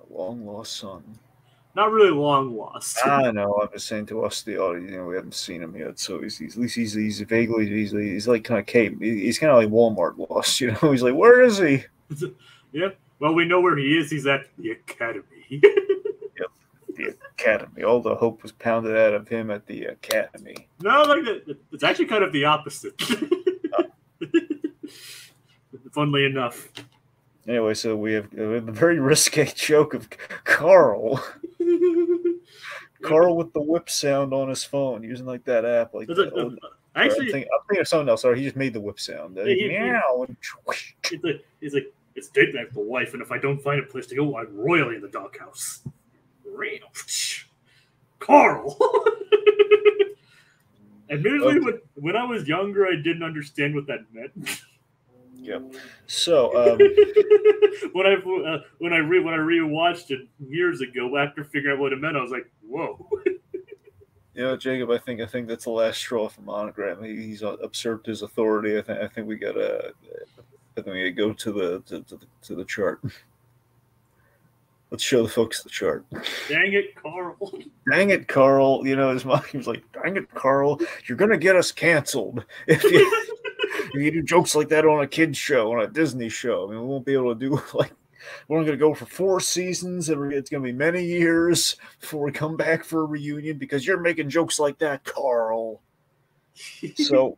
A long lost son. Not really long lost. I know. I'm just saying to us, the audience, we haven't seen him yet, so at least he's vaguely he's like kind of Cape. He's kind of like Walmart lost, He's like, where is he? Yeah. Well, we know where he is. He's at the academy. Yep, the academy. All the hope was pounded out of him at the academy. No, it's actually kind of the opposite. Funnily enough. Anyway, so we have a very risque joke of Carl. Carl with the whip sound on his phone, using like that app. Like, actually, I'm thinking of something else. Sorry, he just made the whip sound. Meow. It's date night with the wife, and if I don't find a place to go, I'm royally in the doghouse. Carl. Admittedly, when I was younger, I didn't understand what that meant. Yep. So when I rewatched it years ago, after figuring out what it meant, I was like, "Whoa!" Jacob, I think that's the last straw for Monogram. He's usurped his authority. I think we gotta go to the chart. Let's show the folks the chart. Dang it, Carl! Dang it, Carl! His mom was like, "Dang it, Carl! You're gonna get us canceled if you." You do jokes like that on a kid's show, on a Disney show. I mean, we won't be able to do like We're going to go for 4 seasons, and it's going to be many years before we come back for a reunion because you're making jokes like that, Carl. So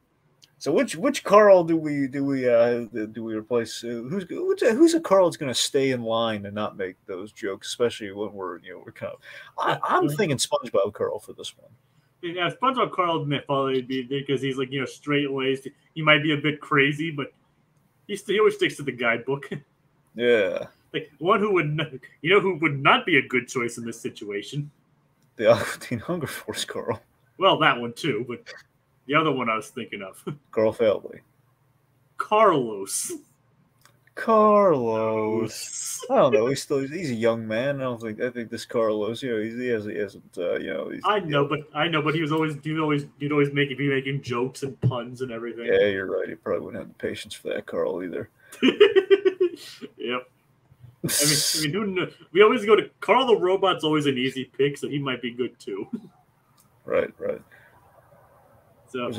which Carl do we replace? Who's a Carl that's going to stay in line and not make those jokes, especially when we're kind of. I'm thinking SpongeBob Carl for this one. Yeah, SpongeBob Carl may probably be because he's like straight laced. He might be a bit crazy, but he always sticks to the guidebook. Yeah. Like one who would not be a good choice in this situation. The Aquatine Hunger Force Carl. Well, that one too, but the other one I was thinking of. Carl Falvey. Carlos. I don't know. He's a young man. I think this Carlos. He hasn't. I know, but he'd always be making jokes and puns and everything. Yeah, you're right. He probably wouldn't have the patience for that, Carl, either. Yep. I mean, who knows? We always go to Carl the Robot's always an easy pick, so he might be good too. Right. So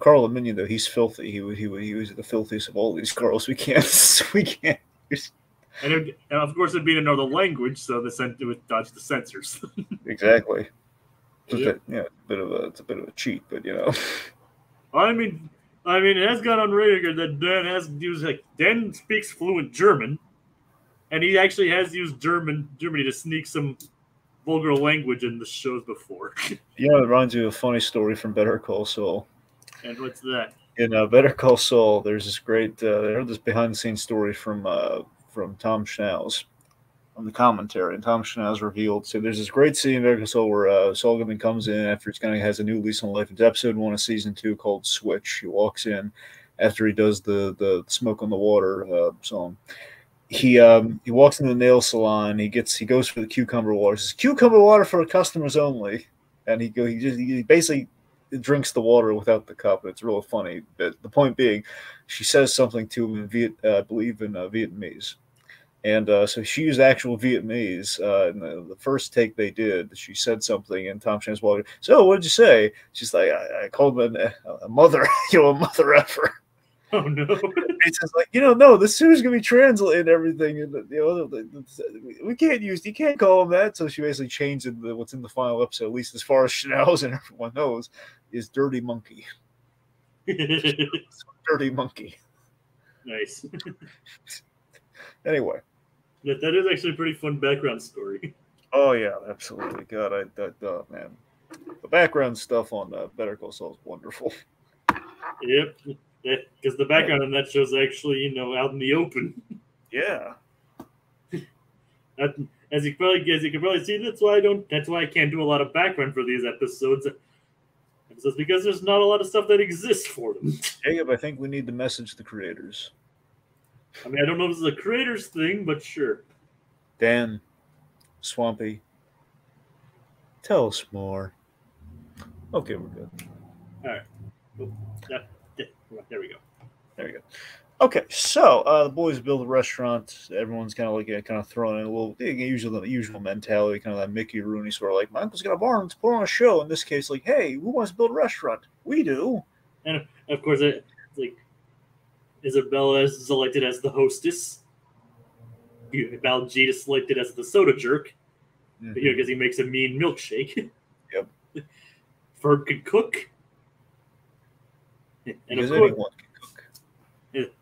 Carl the Minion, though, he's filthy. He was the filthiest of all these Carls. We can't use. And of course, it'd be in another language, so it would dodge the censors. Exactly. Yep. It's a bit of a cheat, but I mean, it has gone on radio that Dan speaks fluent German, and he actually has used Germany to sneak some vulgar language in the shows before. It reminds me of a funny story from Better Call Saul. And what's that? In Better Call Saul, there's this great I heard this behind-the-scenes story from Tom Schnauz on the commentary, and Tom Schnauz revealed. So there's this great scene in Better Call Saul where Saul Goodman comes in after he's kind of has a new lease on life. It's episode 1 of season 2 called Switch. He walks in after he does the Smoke on the Water song. He walks into the nail salon. He goes for the cucumber water. He says, "Cucumber water for customers only," and he basically drinks the water without the cup. It's real funny. But the point being, she says something to him in I believe in Vietnamese, and so she used actual Vietnamese. In the first take they did, she said something, and Tom Shanks walked. So what did you say? She's like, "I called him a mother, a mother effer." Oh no! It's just like no, this is gonna be translating everything, and we can't use. You can't call him that. So she basically changed what's in the final episode, at least as far as Schnauz and everyone knows, is Dirty Monkey. Dirty Monkey. Nice. Anyway, that is actually a pretty fun background story. Oh yeah, absolutely. God, man, the background stuff on Better Call Saul is wonderful. Yep. Because the background on that show is actually, out in the open. Yeah. As you can probably see, that's why I can't do a lot of background for these episodes. Because there's not a lot of stuff that exists for them. Jacob, I think we need to message the creators. I mean, I don't know if this is a creators thing, but sure. Dan, Swampy, tell us more. Okay, we're good. All right. Oh, there we go. There we go. Okay, so the boys build a restaurant. Everyone's kind of thrown in a little, usually the usual mentality, kind of that Mickey Rooney sort of like, my uncle's got a barn to put on a show. In this case, like, hey, who wants to build a restaurant? We do. And of course, it's like Isabella is selected as the hostess. Baljeet is selected as the soda jerk, because he makes a mean milkshake. Yep. Ferb could cook. And because of course, anyone can cook.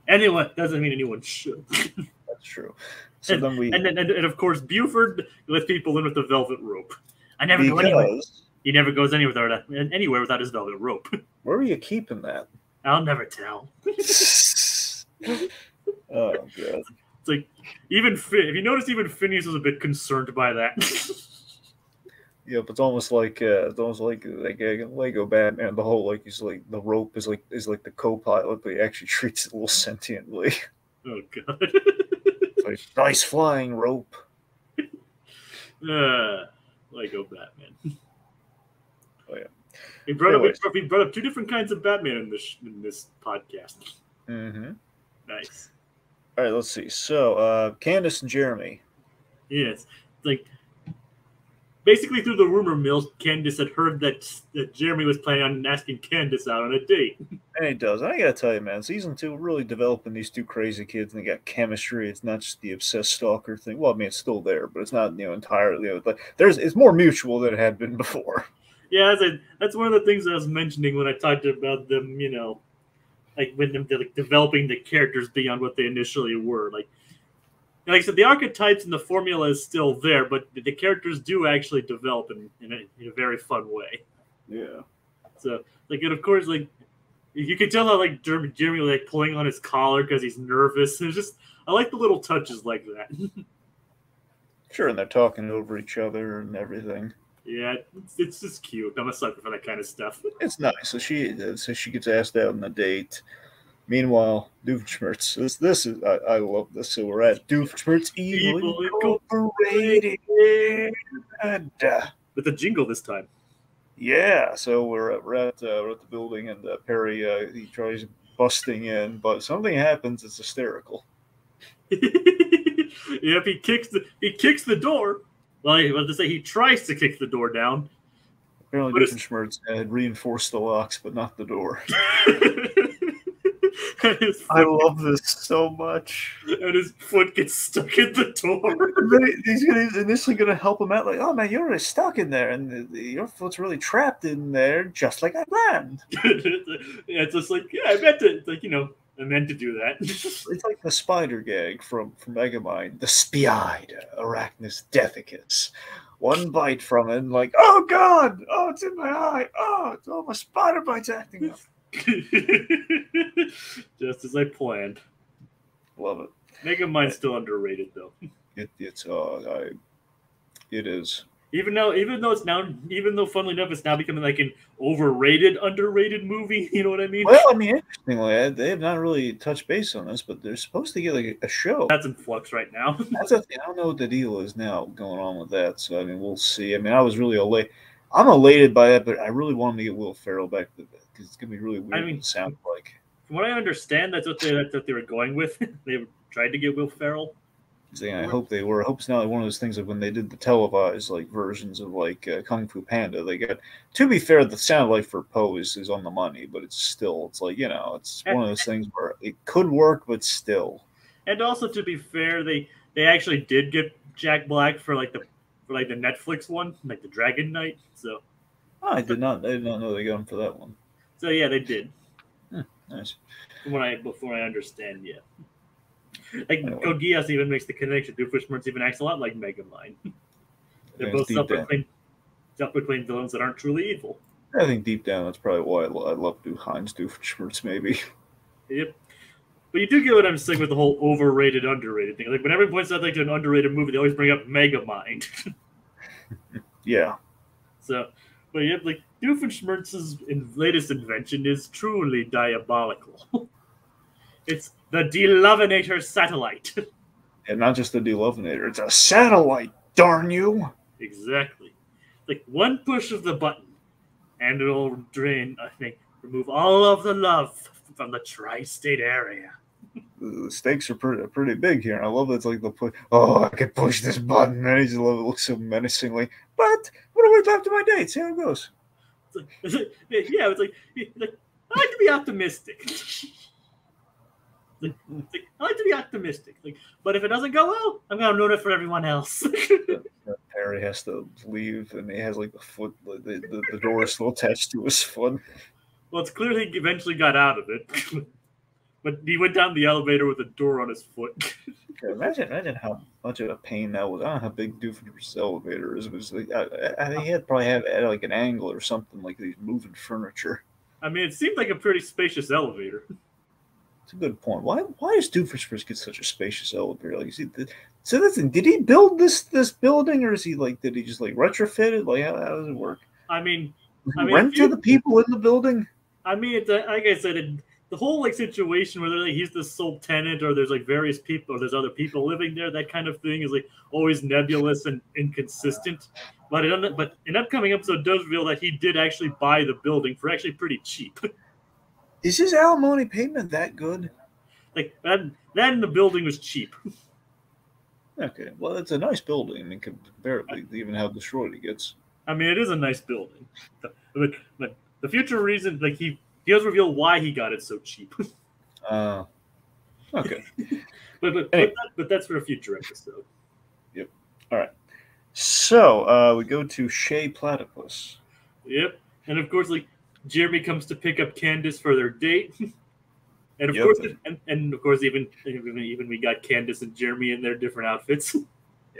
Anyone doesn't mean anyone should. That's true. So then and of course Buford lets people in with the velvet rope. I never go anywhere. He never goes anywhere without his velvet rope. Where are you keeping that? I'll never tell. Oh god. It's like if you notice, even Phineas was a bit concerned by that. Yeah, but it's almost like Lego Batman. The whole he's like the rope is like the co-pilot, but he actually treats it a little sentiently. Oh god! It's like, nice flying rope. Lego Batman. Oh yeah. He brought up two different kinds of Batman in this podcast. Mm-hmm. Nice. All right, let's see. So Candace and Jeremy. Yes, like. Basically, through the rumor mill, Candace had heard that Jeremy was planning on asking Candace out on a date. And it does. And I gotta tell you, man, season 2 really developing these two crazy kids, and they got chemistry. It's not just the obsessed stalker thing. Well, I mean, it's still there, but it's not entirely. Like it's more mutual than it had been before. Yeah, that's one of the things I was mentioning when I talked about them. Like when them like developing the characters beyond what they initially were. Like I said, the archetypes and the formula is still there, but the characters do actually develop in a very fun way. Yeah. So and of course, like you can tell how like Jeremy like pulling on his collar because he's nervous. It's just I like the little touches like that. Sure, and they're talking over each other and everything. Yeah, it's just cute. I'm a sucker for that kind of stuff. It's nice. So she gets asked out on a date. Meanwhile, Doofenshmirtz. This is I love this. So we're at Doofenshmirtz Evil Incorporated. With a jingle this time. Yeah, so we're at the building, and Perry he tries busting in, but something happens. It's hysterical. Yep, he kicks the door. Well, I was to say he tries to kick the door down. Apparently, Doofenshmirtz had reinforced the locks, but not the door. I love this so much. And his foot gets stuck in the door. He's initially going to help him out, like, "Oh man, you're really stuck in there, and your foot's really trapped in there, just like I planned." It's just like, yeah, I meant to, like, I meant to do that. It's like the spider gag from Megamind, the Spider Arachnus Deathicus. One bite from it, and like, oh god, oh, it's in my eye, oh, my spider bite's acting up. Just as I planned. Love it. Megamind's still underrated though. It is. Even though funnily enough it's now becoming like an overrated, underrated movie. You know what I mean? Well, I mean, interestingly, they have not really touched base on this, but they're supposed to get like a show. That's in flux right now. That's the thing. I don't know what the deal is now going on with that. So I mean, we'll see. I mean, I was really I'm elated by that, but I really want them to get Will Ferrell back to that because it's gonna be really weird. What it sounds like. From what I understand, that's what they were going with. They tried to get Will Ferrell. I hope they were. I hope it's not like one of those things like when they did the televised like versions of like Kung Fu Panda. They got, to be fair, the sound life for Poe is on the money, but it's like it's one of those things where it could work, but still. And also, to be fair, they actually did get Jack Black for the Netflix one, like the Dragon Knight. So I did not know they got him for that one. So yeah, they did. Nice. From what I understand, yeah. Like Code Geass even makes the connection. Doofenshmirtz even acts a lot like Megamind. They're both self-proclaimed villains that aren't truly evil. I think deep down that's probably why I love Heinz Doofenshmirtz, maybe. Yep. But you do get what I'm saying with the whole overrated, underrated thing. Like when everyone points out like to an underrated movie, they always bring up Megamind. Yeah. So, but yeah, like Doofenshmirtz's latest invention is truly diabolical. It's the Doofenshmirtz satellite. And not just the Doofenshmirtz, it's a satellite, darn you. Exactly. Like one push of the button, and it'll remove all of the love from the tri-state area. The stakes are pretty big here. And I love that it's like they'll put, I could push this button. And I just love it. It looks so menacingly. But what do we talk to my date? See how it goes. It's like I like to be optimistic. I like to be optimistic. But if it doesn't go well, I'm gonna ruin it for everyone else. Harry has to leave, and he has like the foot. The door is still attached to his foot. Well, it's clear he eventually got out of it. But he went down the elevator with a door on his foot. Imagine how much of a pain that was. I don't know how big Doofenshmirtz's elevator is. It was like, I think he had probably had like an angle or something like these moving furniture. I mean, it seemed like a pretty spacious elevator. That's a good point. Why does Doofenshmirtz get such a spacious elevator? Like, so listen, did he build this building, or is he did he just retrofit it? Like, how does it work? I mean, rent to the people in the building. I mean, it's like I said, the whole situation where he's the sole tenant, or there's various people, or there's other people living there, that kind of thing is always nebulous and inconsistent. But an upcoming episode does reveal that he did actually buy the building for actually pretty cheap. Is his alimony payment that good? Then the building was cheap. Okay, well, it's a nice building. I mean, comparatively, even how destroyed it gets. I mean, it is a nice building. But the future reason, He does reveal why he got it so cheap. Okay. but that's for a future episode. Yep. All right. So we go to Chez Platypus. Yep. And of course, like Jeremy comes to pick up Candace for their date. And of course, and of course, even we got Candace and Jeremy in their different outfits.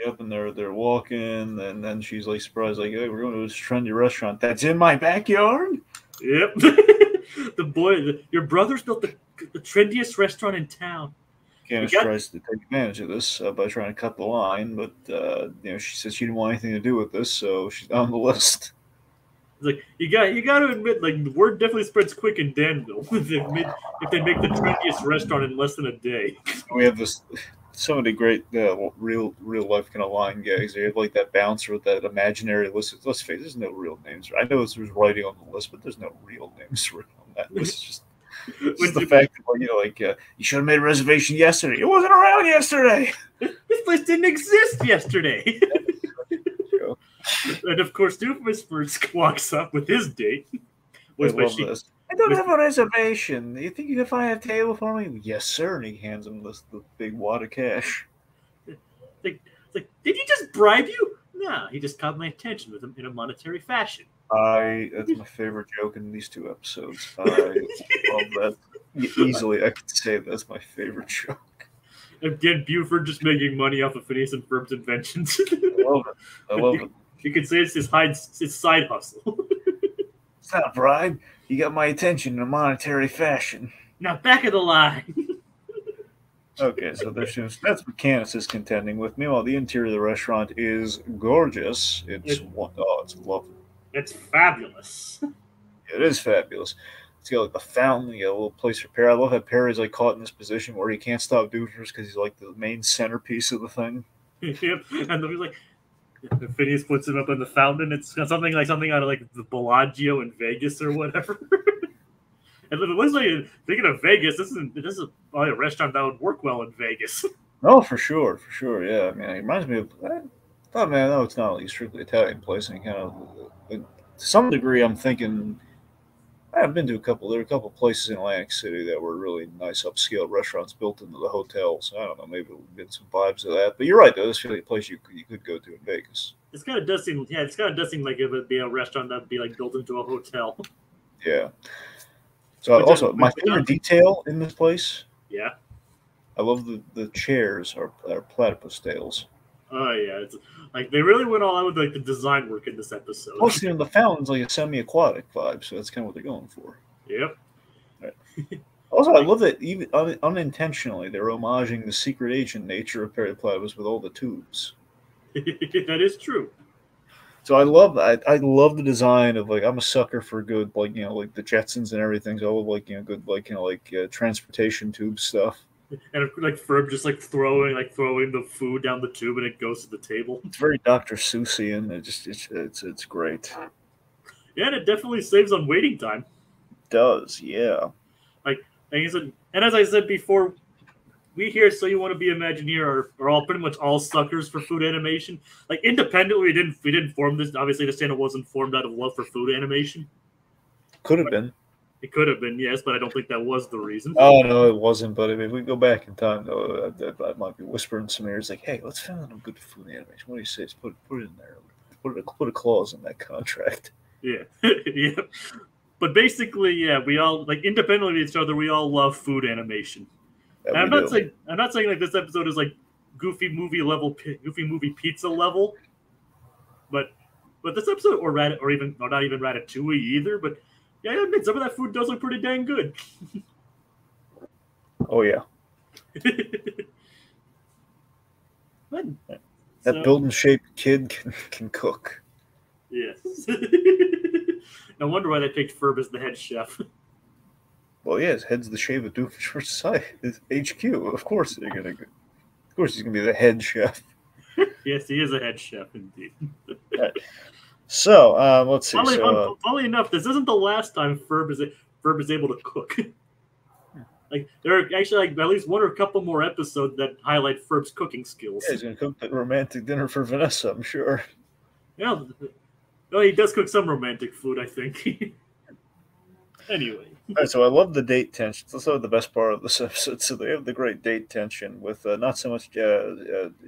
Yep, and they're walking, and then she's like surprised, like, "Hey, we're going to this trendy restaurant that's in my backyard." Yep. Your brother's built the trendiest restaurant in town. Candace tries to take advantage of this by trying to cut the line, but she says she didn't want anything to do with this, so she's on the list. It's like you got to admit, like the word definitely spreads quick in Danville if they make the trendiest restaurant in less than a day. We have so many great real life kind of line gags. You have like that bouncer with that imaginary list. Let's face it, there's no real names. I know there's writing on the list, but there's no real names written on that list. It's just the fact that you should have made a reservation yesterday. It wasn't around yesterday. This place didn't exist yesterday. And of course, Doofenshmirtz walks up with his date. I don't have a reservation. You think you can find a table for me? Yes, sir. And he hands him the big wad of cash. Like, did he just bribe you? No, he just caught my attention with him in a monetary fashion. That's my favorite joke in these two episodes. I love that. Easily, I could say that's my favorite joke. Again, Buford just making money off of Phineas and Ferb's inventions. I love it. You could say it's his side hustle. It's not a bribe. You got my attention in a monetary fashion. Now back of the line. Okay, so that's what Candace is contending with. Meanwhile, the interior of the restaurant is gorgeous. It's lovely. It's fabulous. It is fabulous. It's got like the fountain. You got a little place for Perry. I love how Perry's like caught in this position where he can't stop Doofenshmirtz because he's like the main centerpiece of the thing. Yep, and then he's like, Phineas puts him up in the fountain. It's something out of like the Bellagio in Vegas or whatever. And it looks like, thinking of Vegas, this is probably a restaurant that would work well in Vegas. Oh, for sure, yeah. I mean, it reminds me of. I know it's not like a strictly Italian place, and kind of to some degree, I'm thinking. I've been to there are a couple places in Atlantic City that were really nice upscale restaurants built into the hotels. So I don't know, maybe we'll get some vibes of that. But you're right, though. This feels like a place you could go to in Vegas. It kind of does seem like it would be a restaurant that would be like built into a hotel. Yeah. So my favorite detail in this place. Yeah. I love the chairs are platypus tails. Oh yeah, it's like they really went all out with like the design work in this episode. Plus, the fountain's like a semi-aquatic vibe, so that's kind of what they're going for. Yep. Right. Also, I love that even unintentionally they're homaging the secret agent nature of Platypus with all the tubes. That is true. So I love the design of I'm a sucker for good like the Jetsons and everything. So I love good transportation tube stuff. And like Ferb just throwing the food down the tube and it goes to the table. It's very Dr. Seussian. It's great. Yeah, and it definitely saves on waiting time. It does, yeah. And as I said before, we here So You Want to Be Imagineer are all pretty much all suckers for food animation. Like independently, we didn't form this. Obviously, this channel wasn't formed out of love for food animation. Could have been. It could have been, yes, but I don't think that was the reason. Oh no, it wasn't. But I mean, if we go back in time, though, I might be whispering some ears like, "Hey, let's film a good food animation. What do you say? Let's put it in there. Put a clause in that contract." Yeah, yeah. But basically, yeah, we all independently of each other. We all love food animation. And I'm not saying like this episode is like goofy movie pizza level, but this episode or not even Ratatouille either. But yeah, I admit some of that food does look pretty dang good. Oh yeah. That building-shaped kid can cook. Yes. No wonder why they picked Ferb as the head chef. Well, yeah, his head's the shape of Doofenshmirtz his HQ. Of course he's gonna be the head chef. Yes, he is a head chef indeed. Right. So let's see. Funnily enough, this isn't the last time Ferb is able to cook. Like there are actually at least one or a couple more episodes that highlight Ferb's cooking skills. Yeah, he's gonna cook the romantic dinner for Vanessa, I'm sure. Yeah, no, he does cook some romantic food, I think. Anyway. All right, so I love the date tension. That's the best part of this episode. So they have the great date tension with not so much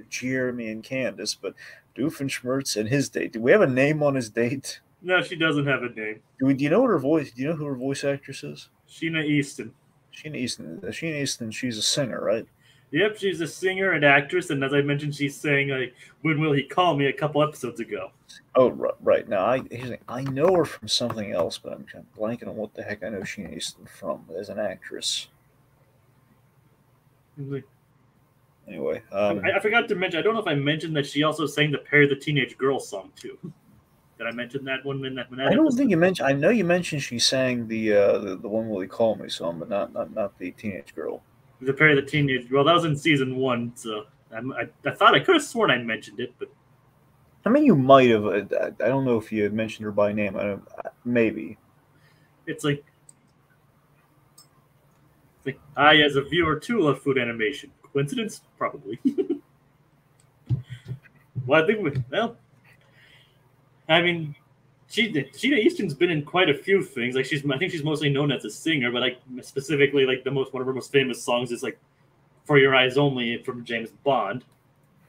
Jeremy and Candace, but Doofenshmirtz and his date. Do we have a name on his date? No, she doesn't have a name. Do you know what her voice? Do you know who her voice actress is? Sheena Easton. Sheena Easton. She's a singer, right? Yep, she's a singer and actress, and as I mentioned, she's saying like, "When will he call me?" a couple episodes ago. Oh, right. Now I know her from something else, but I'm kind of blanking on what the heck I know Sheena Easton from as an actress. Anyway, I forgot to mention. I don't know if I mentioned that she also sang the Perry the Teenage Girl song too. Did I mention that one in that? I don't think you mentioned. I know you mentioned she sang the "One Will He Call Me" song, but not the Teenage Girl. The Perry the Teenage Girl. That was in season 1, so I thought I could have sworn I mentioned it, but I mean, you might have. I don't know if you had mentioned her by name. I don't. Maybe. It's like I, as a viewer, too love food animation. Coincidence? Probably. Well, I mean, Sheena Easton's been in quite a few things. Like I think she's mostly known as a singer, but like specifically, like one of her most famous songs is like "For Your Eyes Only" from James Bond,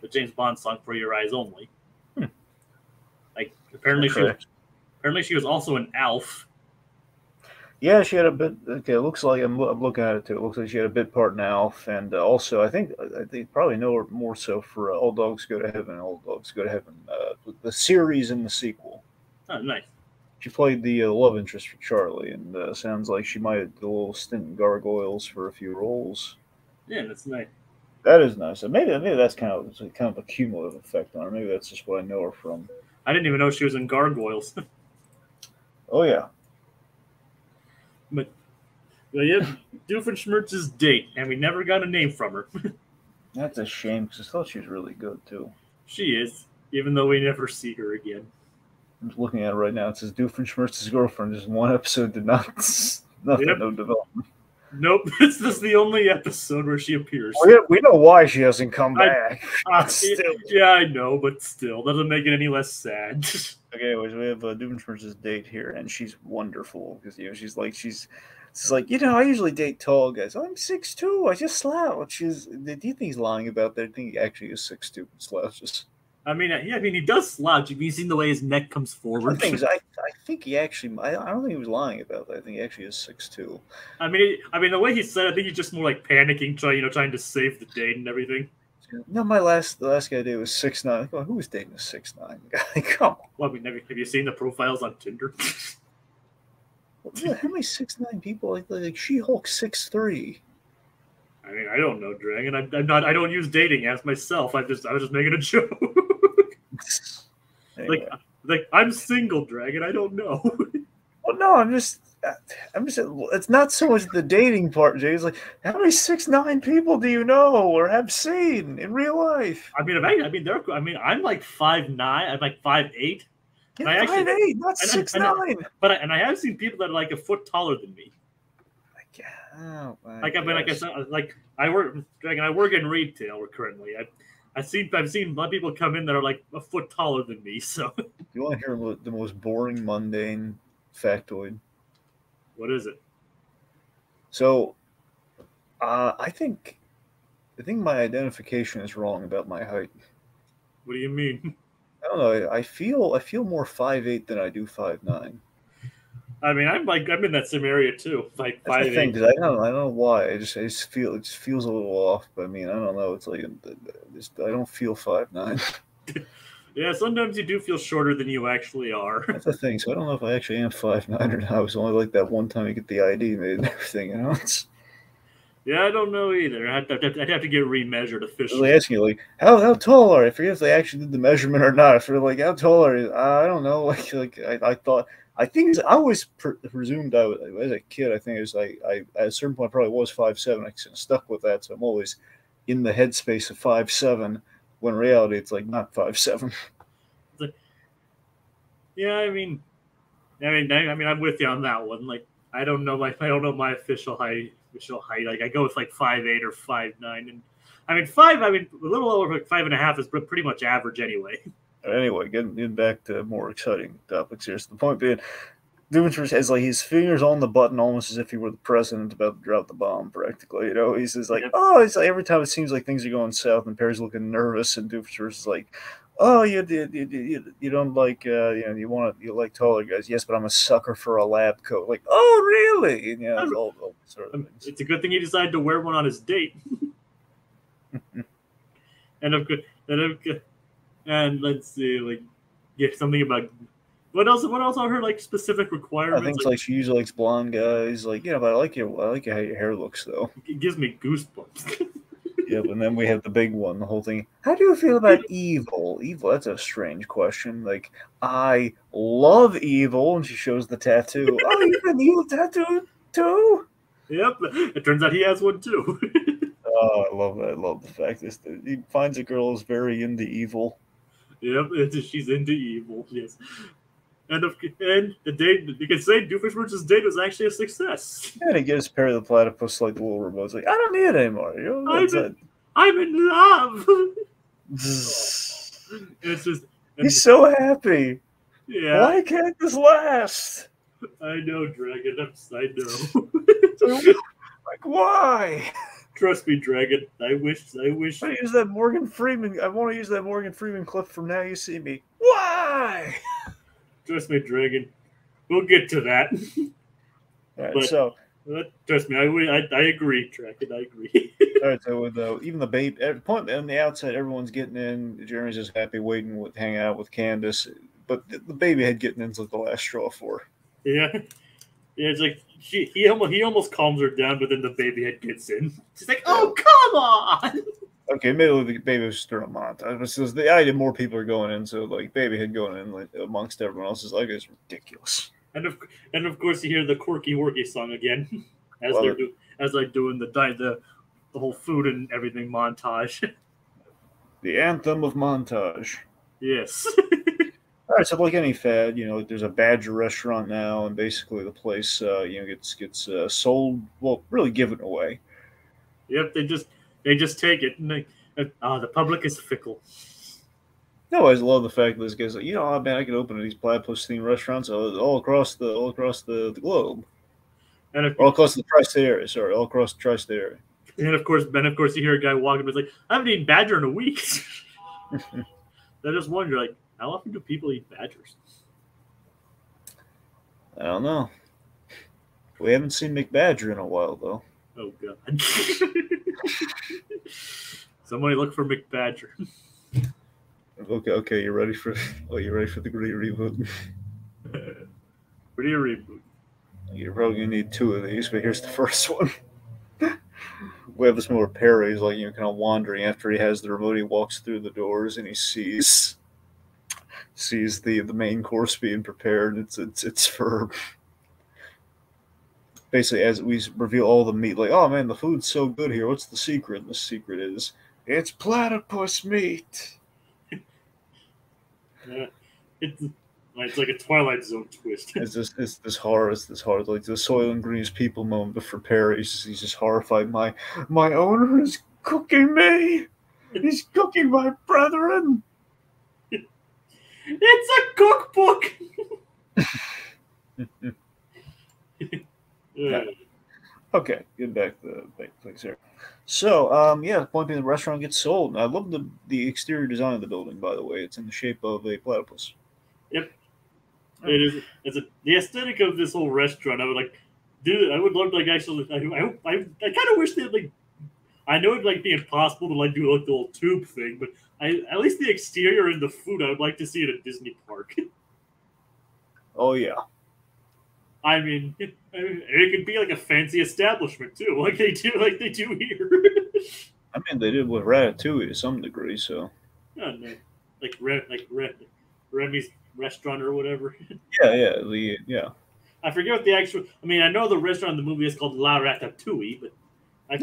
the James Bond song "For Your Eyes Only." Like apparently she was also an Alf. Yeah, she had a bit. Okay, it looks like I'm looking at it too. It looks like she had a bit part in Alf, and also I think probably know her more so for All Dogs Go to Heaven. All Dogs Go to Heaven, the series and the sequel. Oh, nice. She played the love interest for Charlie, and sounds like she might have did a little stint in Gargoyles for a few roles. Yeah, that's nice. That is nice. And maybe that's kind of a cumulative effect on her. Maybe that's just what I know her from. I didn't even know she was in Gargoyles. Oh yeah. But yeah, Doofenshmirtz's date, and we never got a name from her. That's a shame because I thought she was really good too. She is, even though we never see her again. I'm just looking at it right now. It says Doofenshmirtz's girlfriend. Just one episode did not, nothing, no development. Nope, this is the only episode where she appears. Well, yeah, we know why she hasn't come back. Yeah, I know, but still, doesn't make it any less sad. Okay, anyways, we have Doofenshmirtz's date here, and she's wonderful because she's like I usually date tall guys. I'm 6'2". I just slouch. Do you think he's lying about that? I think he actually is 6'2" and slouches. I mean, he does slouch. Have you seen the way his neck comes forward? I think he actually. I don't think he was lying about that. I think he actually is 6'2". I mean, the way he said, I think he's just more like panicking, trying to save the date and everything. No, the last guy I dated was 6'9". Who was dating a 6'9" guy? Come on. Well, have you seen the profiles on Tinder? How many 6'9" people? Like She-Hulk 6'3". I mean, I don't know, Dragon. I don't use dating apps myself. I was just making a joke. Anyway. like I'm single, Dragon. I don't know. Well, no, I'm just. It's not so much the dating part, Jay. It's like, how many 6'9" people do you know or have seen in real life? I'm like 5'9". I'm like 5'8". Yeah, 5'8", not 6'9". But I have seen people that are like a foot taller than me. I work in retail currently. I've seen a lot of people come in that are like a foot taller than me. So you want to hear the most boring, mundane factoid? What is it? So, I think my identification is wrong about my height. What do you mean? I don't know. I feel more 5'8" than I do 5'9". I mean, I'm in that same area too. Like 5'8". I don't know why. I just feel it just feels a little off. But I mean, I don't know. It's like I don't feel 5'9". Yeah, sometimes you do feel shorter than you actually are. That's the thing. So I don't know if I actually am 5'9" or not. It was only like that one time you get the ID made and everything, you know. Yeah, I don't know either. I'd have to get remeasured officially. They're asking you, like, how tall are you? I forget if they actually did the measurement or not. If they're like, how tall are you? I don't know. Like I always presumed as a kid, I think it was like, at a certain point I probably was 5'7". I stuck with that. So I'm always in the headspace of 5'7", when in reality it's like not 5'7". Yeah, I mean, I'm with you on that one. Like, I don't know my official height. Like, I go with like 5'8" or 5'9", and a little over like 5.5 is pretty much average anyway. Anyway, getting back to more exciting topics here. So the point being, Doofenshmirtz has like his fingers on the button, almost as if he were the president about to drop the bomb. Practically, you know, he's just like, Yep. oh, it's like every time it seems like things are going south, and Perry's looking nervous, and Doofenshmirtz is like, oh, you don't like, you know, you like taller guys. Yes, but I'm a sucker for a lab coat. Like, oh, really? And, you know, all sort of things. It's a good thing he decided to wear one on his date. And let's see, like, yeah, something about what else are her like specific requirements? I think it's like she usually likes blonde guys. Like, yeah, but I like how your hair looks, though. It gives me goosebumps. Yep, and then we have the big one, the whole thing. How do you feel about evil? Evil, that's a strange question. Like, I love evil, and she shows the tattoo. Oh, you have an evil tattoo, too? Yep, it turns out he has one, too. Oh, I love that. I love the fact that he finds a girl who's very into evil. Yep, she's into evil, yes. And the date, you can say Doofenshmirtz's date was actually a success. And he gives Perry the Platypus like the little remote. It's like, I don't need it anymore. You know, I'm in love. It's just he's so happy. Yeah. Why can't this last? I know, Dragon. I know. Like, why? Trust me, Dragon. I wish. I want to use that Morgan Freeman clip from Now You See Me. Why? Trust me, Dragon. We'll get to that. All right, trust me, I agree, Dragon. I agree. All right, so with even the baby, point on the outside, everyone's getting in. Jeremy's just happy, waiting, hanging out with Candace. But the baby head getting in's like the last straw for her. Yeah. Yeah, it's like he almost calms her down, but then the baby head gets in. She's like, "Oh, come on!" Okay, maybe the baby was still a montage. But since the idea more people are going in, so like baby head going in like amongst everyone else is like it's ridiculous. And of course you hear the quirky worky song again as they're doing the whole food and everything montage. The anthem of montage. Yes. All right, so like any fad, you know, there's a Badger restaurant now, and basically the place, you know, gets sold, well, really given away. Yep, they just take it, and the public is fickle. I always love the fact that this guy's like, you know, oh, man, I could open these platypus themed restaurants all across the globe, and all across the tri-state area. Sorry, all across the tri-state area. And of course, you hear a guy walking, and it's like, I haven't eaten badger in a week. I just wonder, like, how often do people eat badgers? I don't know. We haven't seen McBadger in a while, though. Oh, God. Somebody look for McBadger. Okay, you ready for the great reboot? Pretty reboot. You're probably gonna need two of these, but here's the first one. We have this more Perry. He's like, you know, kind of wandering after he has the remote. He walks through the doors and he sees the main course being prepared. It's Ferb. Basically, as we reveal all the meat, like, oh man, the food's so good here. What's the secret? And the secret is it's platypus meat. It's like a Twilight Zone twist. It's this horror, like the Soylent Green's people moment. But for Perry, he's just horrified. My owner is cooking me. He's cooking my brethren. It's a cookbook. Yeah. Okay, get back to things here. So, yeah, the point being, the restaurant gets sold. I love the exterior design of the building. By the way, it's in the shape of a platypus. Yep, it is. The aesthetic of this whole restaurant. I would love to like actually. I kind of wish they had like. I know it'd like be impossible to like do like the old tube thing, but at least the exterior and the food I would like to see at a Disney park. Oh yeah. I mean, it could be like a fancy establishment too, like they do here. I mean, they did with Ratatouille to some degree, so. Oh, no. Like Remy's restaurant or whatever. Yeah. I forget what the actual. I mean, I know the restaurant in the movie is called La Ratatouille, but I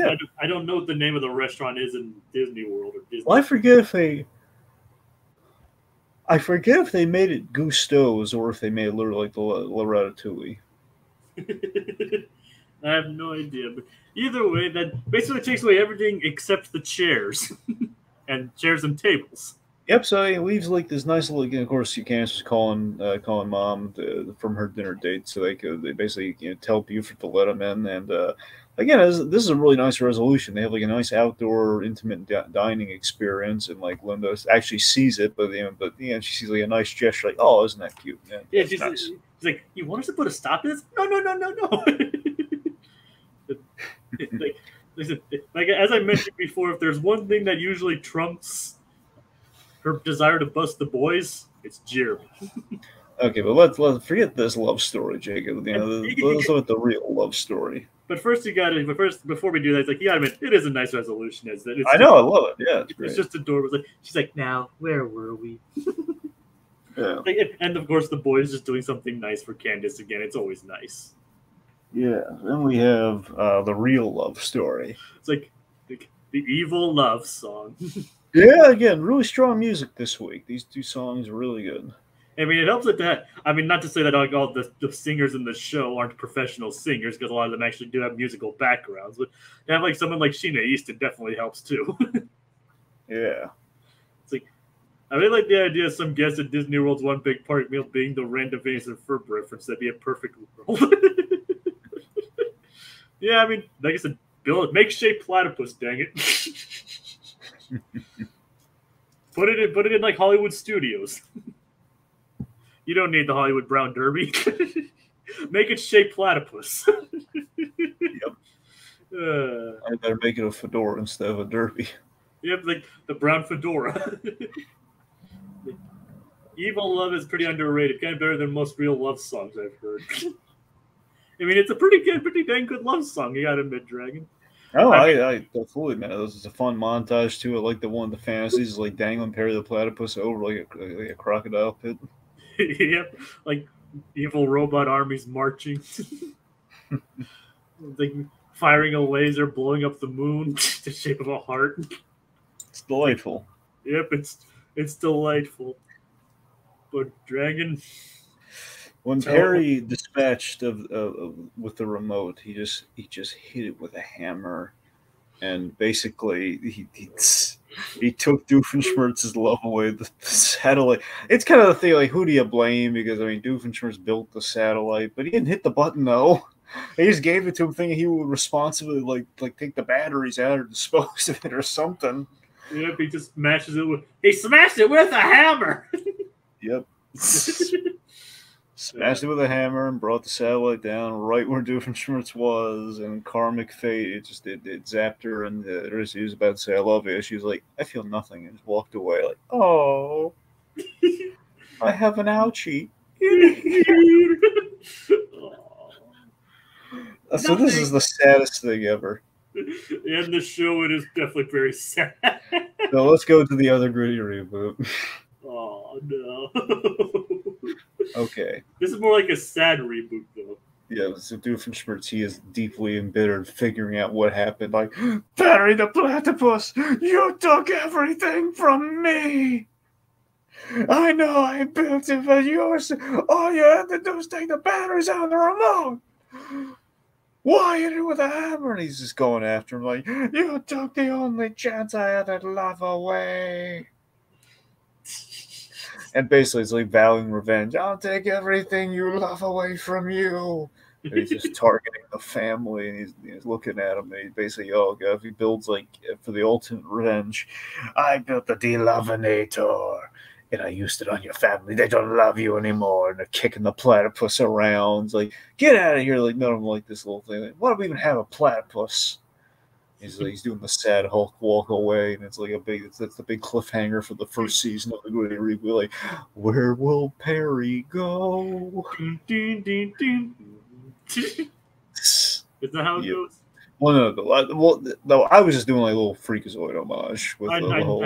don't know what the name of the restaurant is in Disney World or Disney. Well, I forget if they made it Gusteau's or if they made it literally like the La Ratatouille. I have no idea, but either way, that basically takes away everything except the chairs and tables. Yep. So he leaves like this nice little. Of course, Candace was calling mom from her dinner date, so they basically tell Buford to let him in. And again, this is a really nice resolution. They have like a nice outdoor, intimate dining experience, and like Linda actually sees it, but she sees like a nice gesture, like, oh, isn't that cute? Yeah, That's nice. she's like, you want us to put a stop to this? No. like as I mentioned before, if there's one thing that usually trumps her desire to bust the boys, it's Jeremy. Okay, but let's forget this love story, Jacob. Let's look at the real love story. But first, before we do that, it's like, yeah, I mean, it is a nice resolution. It's I know, I love it. Yeah, it's just adorable. She's like, now, where were we? Yeah. And of course, the boys just doing something nice for Candace again. It's always nice. Yeah. Then we have the real love story. It's like the evil love song. Yeah, again, really strong music this week. These two songs are really good. I mean, it helps that. I mean, not to say that all the singers in the show aren't professional singers, because a lot of them actually do have musical backgrounds. But to have like someone like Sheena Easton definitely helps too. Yeah. It's like, I really like the idea of some guest at Disney World's One Big Party Meal being the random Phineas and Ferb reference. That'd be a perfect world. Yeah, I mean, like I said, make Chez Platypus, dang it. Put it in like Hollywood Studios. You don't need the Hollywood Brown Derby. Make it Chez Platypus. Yep. I better make it a fedora instead of a derby. Yep, like the brown fedora. Evil Love is pretty underrated. Kind of better than most real love songs I've heard. I mean, it's a pretty dang good love song. You gotta admit, Dragon. Oh, I absolutely, man. This is a fun montage too. I like the one of the fantasies, like dangling Perry the Platypus over like a crocodile pit. Yep, like evil robot armies marching, like firing a laser, blowing up the moon, the shape of a heart. It's delightful. Yep, it's delightful. But Dragon, when Perry dispatched with the remote, he just hit it with a hammer, and basically he took Doofenshmirtz's love away. The satellite. It's kind of the thing, like, who do you blame? Because I mean, Doofenshmirtz built the satellite, but he didn't hit the button though. He just gave it to him, thinking he would responsibly like take the batteries out or dispose of it or something. Yep, he just smashes it with. He smashed it with a hammer. Yep. Smashed it with a hammer and brought the satellite down right where Doofenshmirtz was, and karmic fate, it zapped her, and he was about to say, I love you. She was like, I feel nothing, and just walked away like, oh, I have an ouchie. So this is the saddest thing ever. In the show, it is definitely very sad. So let's go to the other gritty reboot. Oh, no. Okay. This is more like a sad reboot, though. Yeah, so Doofenshmirtz, he is deeply embittered, figuring out what happened. Like, Barry the Platypus, you took everything from me. I know I built it, but all you had to do was take the batteries out of the remote. Why hit it with a hammer? And he's just going after him like, you took the only chance I had at love away. And basically, it's like vowing revenge. I'll take everything you love away from you. And he's just targeting the family, and he's looking at him. And he's basically, oh god, if he builds like for the ultimate revenge, I built the Doofenshmirtz, and I used it on your family. They don't love you anymore. And they're kicking the platypus around. It's like, get out of here! Like none of them like this little thing. Like, why do we even have a platypus? He's doing the sad Hulk walk away, and it's like that's the big cliffhanger for the first season of the Gritty Reboot. Like, where will Perry go? Is that how it goes? Well, no. I was just doing like a little Freakazoid homage with the whole.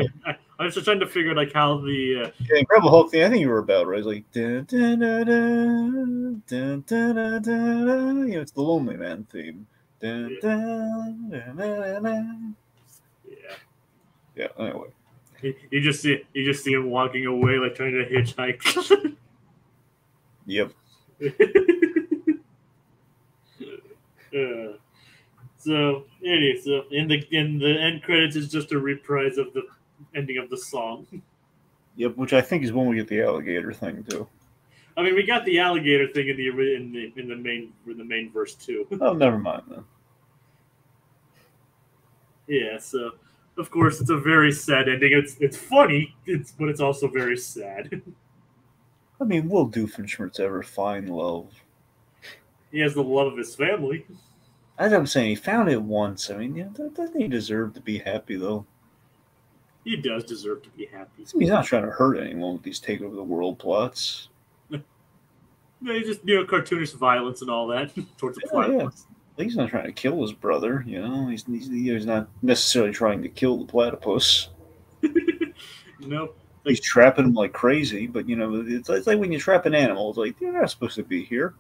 I was just trying to figure like how the Incredible Hulk thing. I think you were about right. It's like dun, dun, dun, dun, dun, dun, dun, dun. It's the Lonely Man theme. Dun, dun, dun, dun, dun. Yeah. Anyway, you just see him walking away, like trying to hitchhike. Yep. So in the end credits is just a reprise of the ending of the song. Yep, which I think is when we get the alligator thing too. I mean, we got the alligator thing in the main verse too. Oh, never mind then. Yeah, so of course it's a very sad ending. It's funny, but it's also very sad. I mean, will Doofenshmirtz ever find love? He has the love of his family. As I'm saying, he found it once. I mean, yeah, doesn't he deserve to be happy though? He does deserve to be happy. He's not trying to hurt anyone with these take over the world plots. No, he's just cartoonish violence and all that towards the platypus. Yeah. He's not trying to kill his brother. He's not necessarily trying to kill the platypus. No, he's trapping him like crazy. But it's like when you trap an animal. It's like they're not supposed to be here.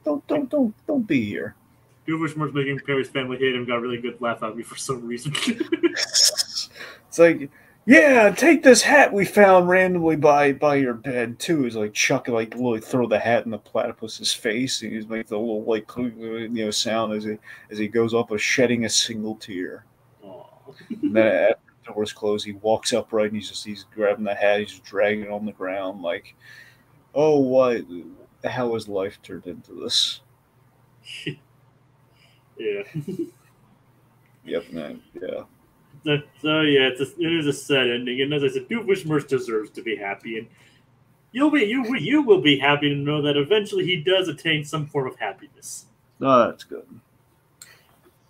Don't be here. Doofenshmirtz making Perry's family hate him got a really good laugh out of me for some reason. It's like, yeah, take this hat we found randomly by your bed too. He's like chuck, like literally throw the hat in the platypus's face, and he's make the little sound as he goes up, shedding a single tear. And then after the doors close, he walks upright and he's grabbing the hat, he's just dragging it on the ground, like, oh, what? How has life turned into this? Yeah. Yep, man. Yeah. So yeah, it is a sad ending, and as I said, Doofenshmirtz deserves to be happy, and you will be happy to know that eventually he does attain some form of happiness. Oh, that's good.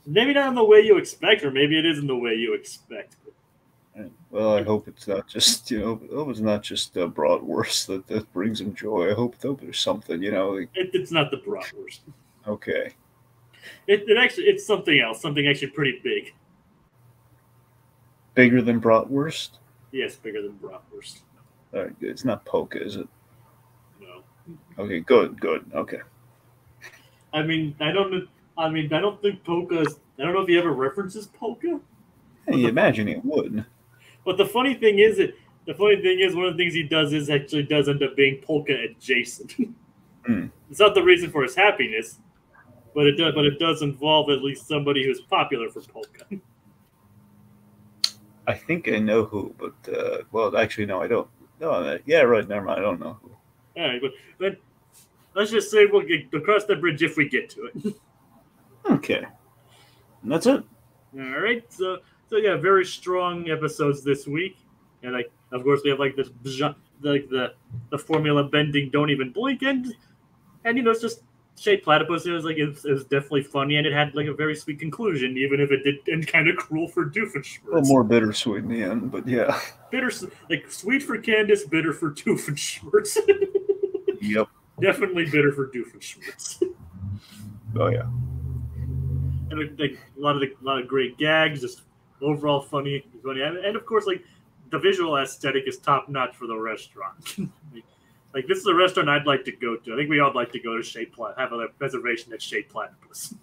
Maybe not in the way you expect, or maybe it is in the way you expect. Well, I hope it's not just bratwurst that brings him joy. I hope there's something, It's not the bratwurst. Okay. It's something else, something actually pretty big. Bigger than bratwurst? Yes, bigger than bratwurst. All right, good. It's not polka, is it? No. Okay, good. Okay. I don't think polka's. I don't know if he ever references polka. Hey, you imagine he would. But the funny thing is, one of the things he does does end up being polka adjacent. It's not the reason for his happiness, but it does involve at least somebody who's popular for polka. I think I know who, but well, actually, no, I don't. No, yeah, right. Never mind. I don't know who. All right, but let's just say we'll cross the bridge if we get to it. Okay, and that's it. All right, so yeah, very strong episodes this week, and of course we have the formula bending, don't even blink, and it's just Chez Platypus. It was definitely funny, and it had a very sweet conclusion, even if it did end kind of cruel for Doofenshmirtz. A little more bittersweet in the end, but yeah. Sweet for Candace, bitter for Doofenshmirtz. Yep. Definitely bitter for Doofenshmirtz. Oh yeah. And a lot of great gags, just overall funny, and of course the visual aesthetic is top notch for the restaurant. This is a restaurant I'd like to go to. I think we all like to go to Chez have a reservation at Chez Platypus.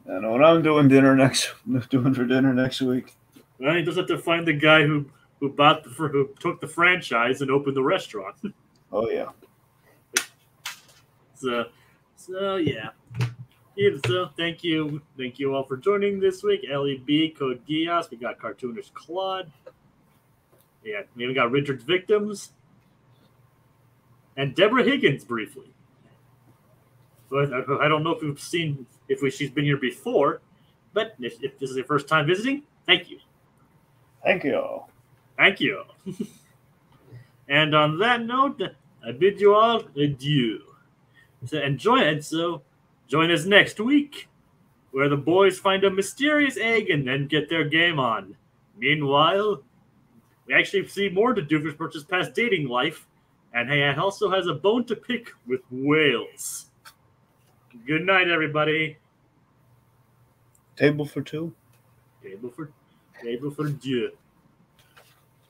I know what I'm doing for dinner next week. Well, he just have to find the guy who took the franchise and opened the restaurant. Oh yeah. So yeah. So thank you all for joining this week. LEB, Code Geass, we got Cartoonish Claude. Yeah, we got Richard's Victims. And Deborah Higgins briefly. But I don't know if she's been here before, but if this is your first time visiting, thank you. Thank you. Thank you. And on that note, I bid you all adieu. So join us next week, where the boys find a mysterious egg and then get their game on. Meanwhile, we actually see more to Doofenshmirtz's past dating life, and he also has a bone to pick with whales. Good night, everybody. Table for two? Table for two.